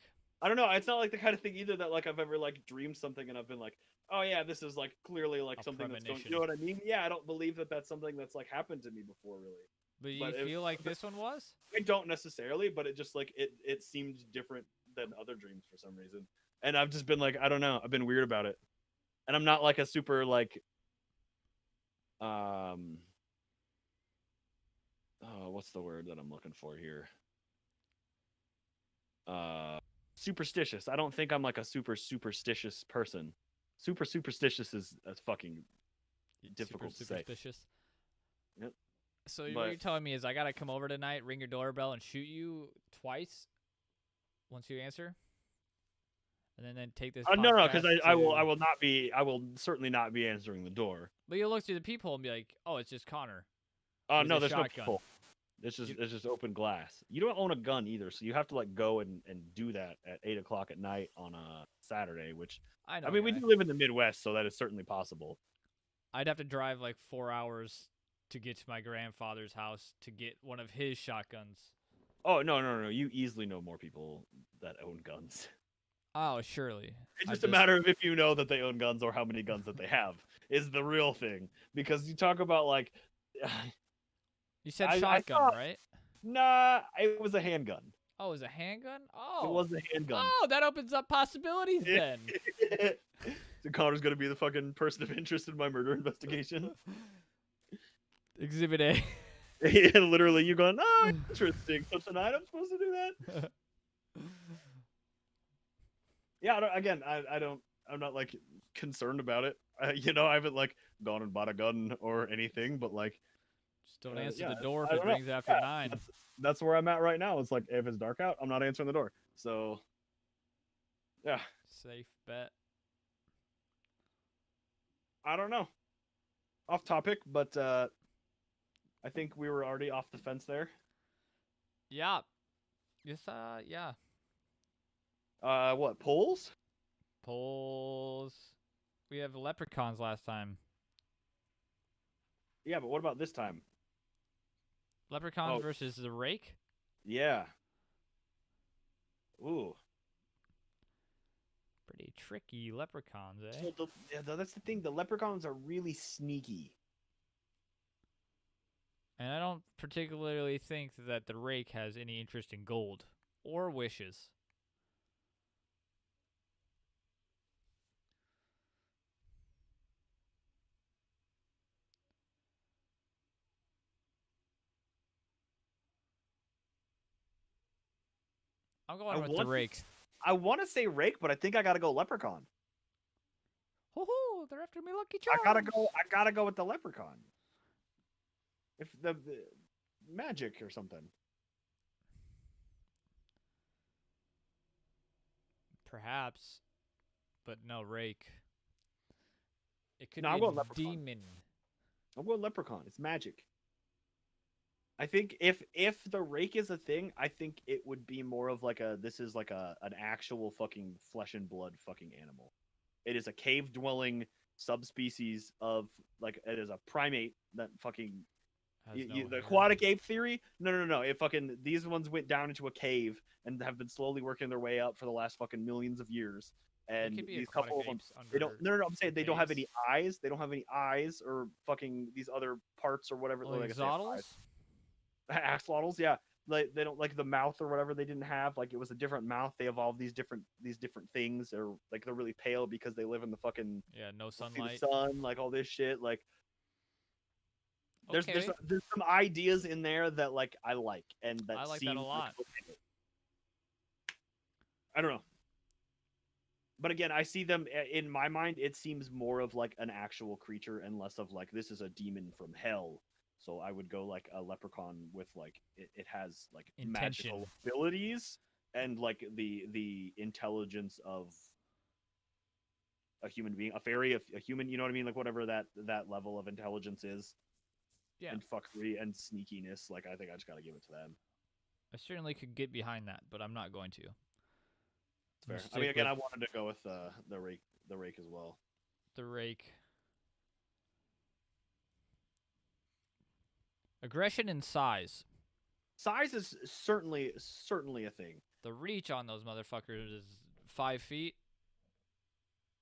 I don't know. It's not like the kind of thing either that like I've ever like dreamed something and I've been like, oh yeah, this is like clearly like A something that's going. You premonition. know what I mean? Yeah, I don't believe that that's something that's like happened to me before, really. But you But it- feel like this one was? I don't necessarily, but it just like it seemed different than other dreams for some reason. And I've just been like, I don't know. I've been weird about it. And I'm not like a super like what's the word that I'm looking for here? Superstitious. I don't think I'm like a super superstitious person. Super superstitious is fucking difficult to say. Superstitious. Yep. So what But- you're telling me is I gotta come over tonight, ring your doorbell, and shoot you twice once you answer, and then take this. No, because podcast I will to- I will certainly not be answering the door. But you'll look through the peephole and be like, "Oh, it's just Connor." Oh With no, a there's no shotgun. people. It's just open glass. You don't own a gun either, so you have to like go and do that at 8 o'clock at night on a Saturday. Which I know. I mean, we do live in the Midwest, so that is certainly possible. I'd have to drive like 4 hours to get to my grandfather's house to get one of his shotguns. Oh no! You easily know more people that own guns. Oh, surely. It's I just a matter of if you know that they own guns or how many guns that they have is the real thing. Because you talk about like, You said I shotgun, thought- right? nah, it was a handgun. Oh, it was a handgun? Oh. It was a handgun. Oh, that opens up possibilities then. So Connor's gonna be the fucking person of interest in my murder investigation. Exhibit A. Yeah, literally, you going, oh, interesting. So tonight I'm supposed to do that? Yeah, I'm not like concerned about it. I haven't like gone and bought a gun or anything, but like, Just don't answer yeah, the door I if it don't know. rings after Yeah, 9. That's where I'm at right now. It's like, if it's dark out, I'm not answering the door. So, yeah, Safe bet. I don't know. Off topic, but I think we were already off the fence there. Yeah. Yes, yeah. What, polls? Polls. We have leprechauns last time. Yeah, but what about this time? Leprechauns Oh. versus the Rake? Yeah. Ooh. Pretty tricky leprechauns, eh? So that's the thing. The leprechauns are really sneaky. And I don't particularly think that the Rake has any interest in gold or wishes. I'm going with the Rake. I want to say Rake, but I think I gotta go leprechaun. Ho-ho, they're after me, Lucky Charms. I gotta go with the leprechaun. If the magic or something. Perhaps, but no Rake. It could No, I'm be a going leprechaun. demon. I'm going leprechaun. It's magic. I think if the Rake is a thing, I think it would be more of like an actual fucking flesh and blood fucking animal. It is a cave dwelling subspecies of like it is a primate that fucking Has no the hair. aquatic ape theory. No. It fucking these ones went down into a cave and have been slowly working their way up for the last fucking millions of years. There And could be these aquatic couple of them, apes they don't. under No. I'm saying they don't have any caves. eyes. They don't have any eyes or fucking these other parts or whatever. Like I say, eyes. Zottles? Axolotls, yeah. Like they don't like the mouth or whatever they didn't have. Like it was a different mouth. They evolved these different things. Or like they're really pale because they live in the fucking Yeah, no see the sunlight. sun, like all this shit. Like there's Okay. there's some ideas in there that like I like and that I like that seem a lot. okay. I don't know. But again, I see them in my mind. It seems more of like an actual creature and less of like this is a demon from hell. So I would go like a leprechaun with like it has like magical Intention. abilities and like the intelligence of a human being, a fairy, a human. You know what I mean? Like whatever that level of intelligence is. Yeah. And fuckery and sneakiness. Like I think I just gotta give it to them. I certainly could get behind that, but I'm not going to. It's fair. I'm I mean, stick again, I with wanted to go with the rake as well. the Rake. Aggression and size. Size is certainly a thing. The reach on those motherfuckers is 5 feet.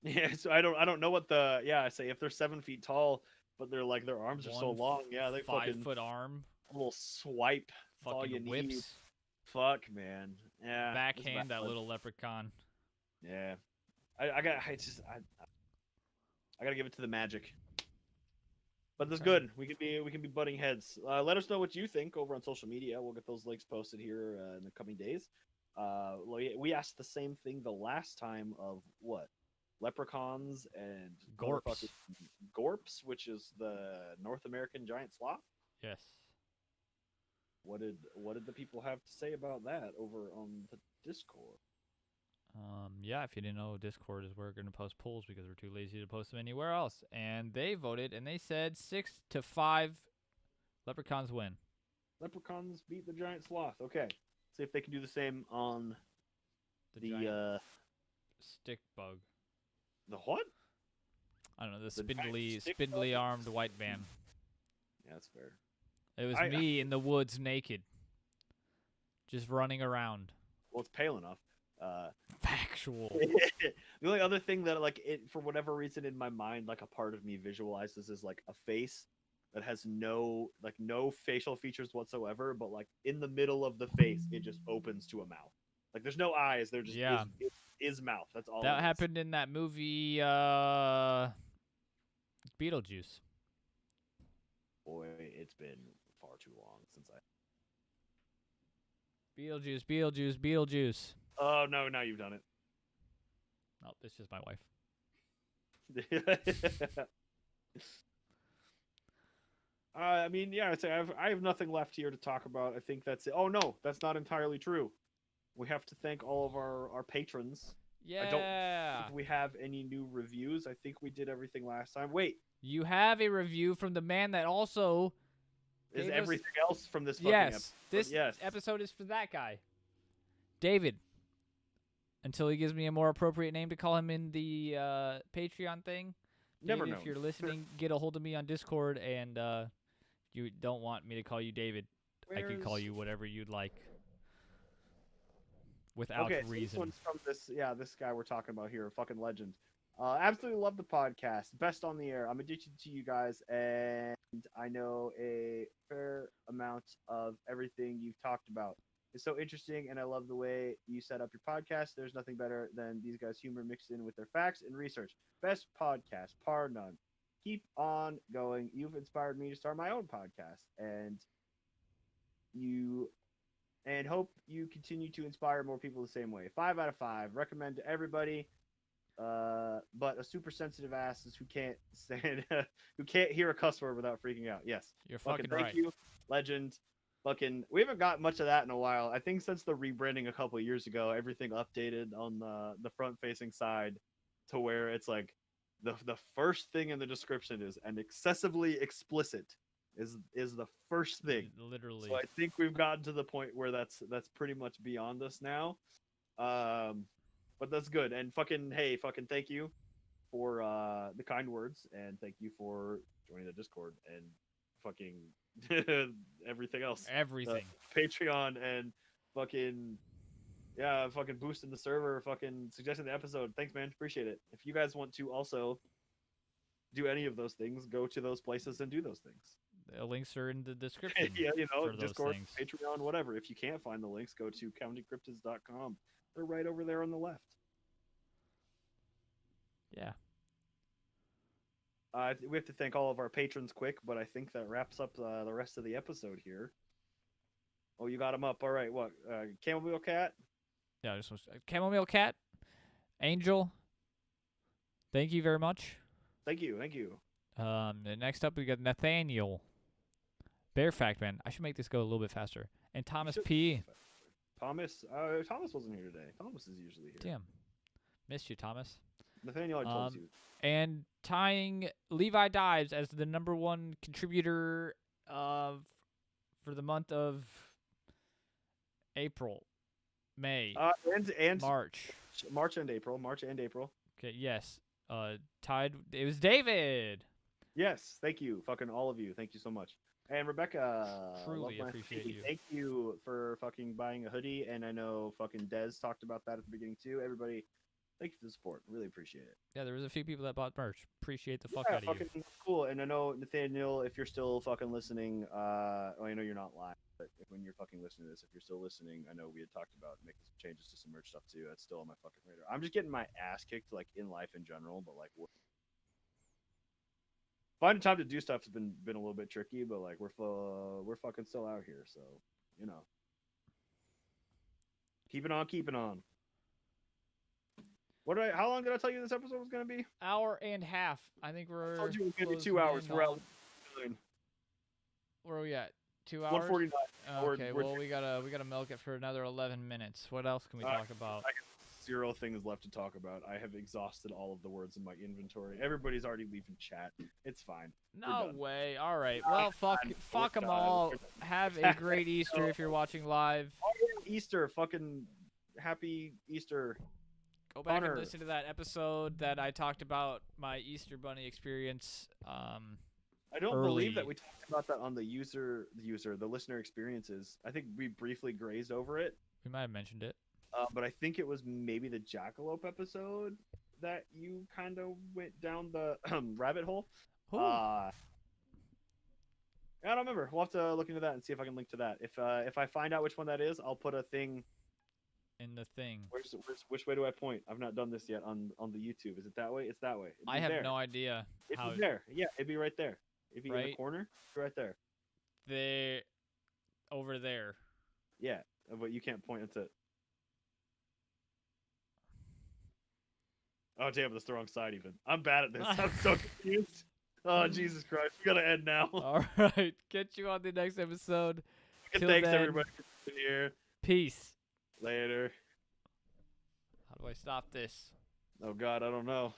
Yeah, so I don't know what the I say if they're 7 feet tall, but they're like their arms are so One long. Yeah, they 5 fucking foot arm. a little swipe. That's all you Fucking need. whips. Fuck man. Yeah. it's Backhand that valid. little leprechaun. Yeah. I gotta give it to the magic. But that's Okay. good. We can be butting heads. Let us know what you think over on social media. We'll get those links posted here in the coming days. We asked the same thing the last time of what leprechauns and Gorps. motherfucking gorps, which is the North American giant sloth. Yes. What did the people have to say about that over on the Discord? Yeah, if you didn't know, Discord is where we're going to post polls because we're too lazy to post them anywhere else. And they voted, and they said 6 to 5 leprechauns win. Leprechauns beat the giant sloth. Okay. See if they can do the same on The giant the stick bug. the what? I don't know, the The giant stick spindly bug? armed white man. Yeah, that's fair. It was I- me in the woods naked. Just running around. Well, it's pale enough. Factual. The only other thing that like it for whatever reason in my mind, like a part of me visualizes is like a face that has no facial features whatsoever, but like in the middle of the face, it just opens to a mouth. Like there's no eyes, there just Yeah. is mouth. That's all. That it is. happened in that movie Beetlejuice. Boy, it's been far too long since I. Beetlejuice. Oh no! Now you've done Oh, this is my wife. it. I mean, yeah, I'd say I have nothing left here to talk about. I think that's it. Oh no, that's not entirely true. We have to thank all of our patrons. Yeah. If we have any new reviews, I think we did everything last time. Wait, You have a review from the man that also is gave us- everything else from this fucking Yes. episode? This Yes. episode is for that guy. David. Until he gives me a more appropriate name to call him in the Patreon thing. Never David, know. if you're listening, get a hold of me on Discord, and you don't want me to call you David, I can call you whatever you'd like. Without Okay, so this reason. one's from this guy we're talking about here, fucking legend. Absolutely love the podcast, best on the air. I'm addicted to you guys, and I know a fair amount of everything you've talked about. It's so interesting, and I love the way you set up your podcast. There's nothing better than these guys' humor mixed in with their facts and research. Best podcast, par none. Keep on going. You've inspired me to start my own podcast, and hope you continue to inspire more people the same way. 5 out of 5. Recommend to everybody. But a super sensitive ass is who can't stand who can't hear a cuss word without freaking out. Yes. You're fucking thank right. you, legend. Fucking, we haven't got much of that in a while. I think since the rebranding a couple of years ago, everything updated on the front facing side to where it's like the first thing in the description is and excessively explicit is the first thing. Literally. So I think we've gotten to the point where that's pretty much beyond us now. But that's good. And fucking thank you for the kind words, and thank you for joining the Discord and fucking everything else. Everything. Patreon and fucking boosting the server, fucking suggesting the episode. Thanks, man. Appreciate it. If you guys want to also do any of those things, go to those places and do those things. The links are in the description. Yeah, for those Discord, things. Patreon, whatever. If you can't find the links, go to countycryptids.com. They're right over there on the left. Yeah. We have to thank all of our patrons quick, but I think that wraps up the rest of the episode here. Oh, you got them up. All right, what? Chamomile Cat? Yeah, this was Chamomile Cat, Angel. Thank you very much. Thank you. Next up we got Nathaniel, Bear Fact Man. I should make this go a little bit faster. And Thomas should. P. Thomas wasn't here today. Thomas is usually here. Damn, missed you, Thomas. Nathaniel, I told you. And tying Levi Dives as the #1 contributor for the month of April, May, And March. March and April. Okay, yes. Tied. It was David. Yes, thank you, fucking all of you. Thank you so much. And Rebecca, Truly love my appreciate hoodie. you. Thank you for fucking buying a hoodie. And I know fucking Dez talked about that at the beginning too. Everybody, thank you for the support. Really appreciate it. Yeah, there was a few people that bought merch. Appreciate the fuck Yeah, out of you. fucking cool. And I know Nathaniel, if you're still fucking listening, well, I know you're not live, but when you're fucking listening to this, if you're still listening, I know we had talked about making some changes to some merch stuff too. That's still on my fucking radar. I'm just getting my ass kicked like in life in general, but like finding time to do stuff has been a little bit tricky, but like we're fucking still out here, so you know. Keeping on. How long did I tell you this episode was gonna be? Hour and a half. I think we're. I told you it was gonna be closing 2 hours. in We're on- out. Where are we at? 2 hours. 149. Okay, We're- well we gotta milk it for another 11 minutes. What else can we Alright, talk about? 0 things left to talk about. I have exhausted all of the words in my inventory. Everybody's already leaving chat. It's fine. No done. way. All right. Well, fuck We're them done. all. We're done. Have a great Easter if you're watching live. Oh, yeah, Easter. Fucking happy Easter. Go back Honor. and listen to that episode that I talked about my Easter Bunny experience. I don't believe that early. we talked about that on the listener experiences. I think we briefly grazed over it. We might have mentioned it. But I think it was maybe the Jackalope episode that you kind of went down the rabbit hole. Ooh. I don't remember. We'll have to look into that and see if I can link to that. If I find out which one that is, I'll put a thing. In the thing. Which way do I point? I've not done this yet on the YouTube. Is it that way? It's that way. It'd I be have there. no idea It'd how be there. Yeah, it'd be right there. It'd be in the Right? corner. Right there. they over there. Yeah, but you can't point to. Oh damn, that's the wrong side even. I'm bad at this. I'm so confused. Oh Jesus Christ, we gotta end now. All right. Catch you on the next episode. till Thanks then. everybody for being here. Peace. Later. How do I stop this? Oh God, I don't know.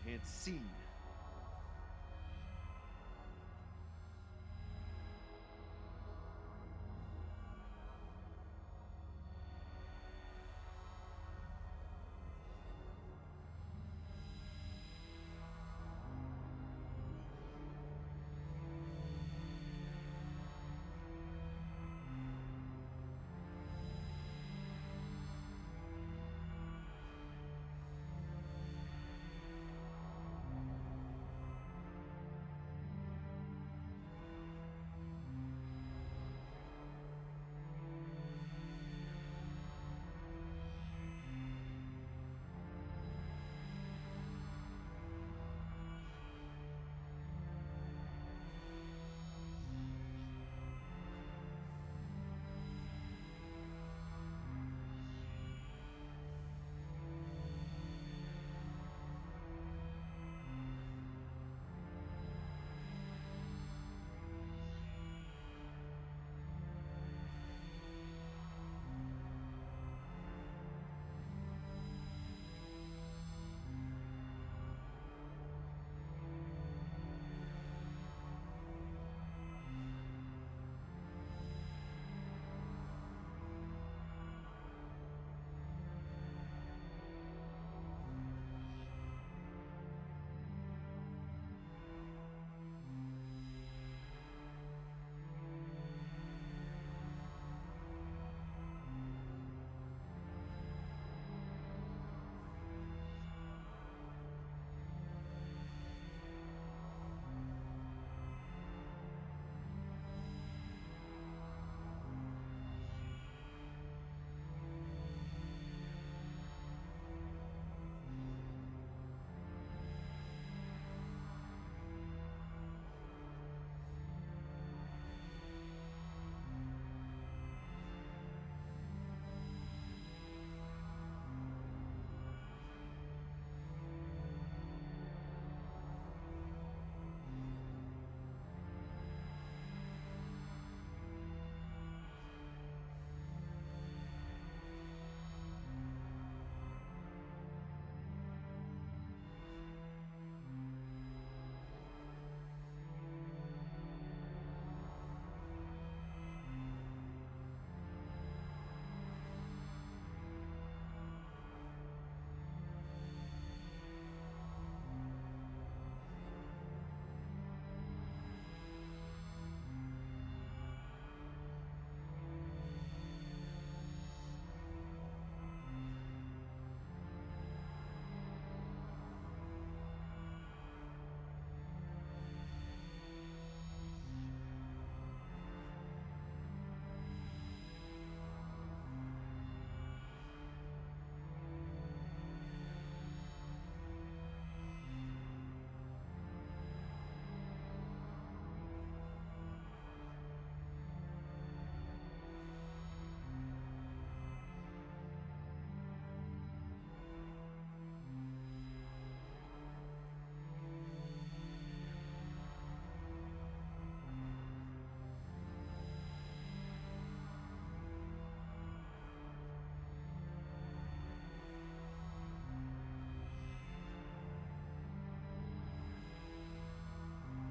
And see.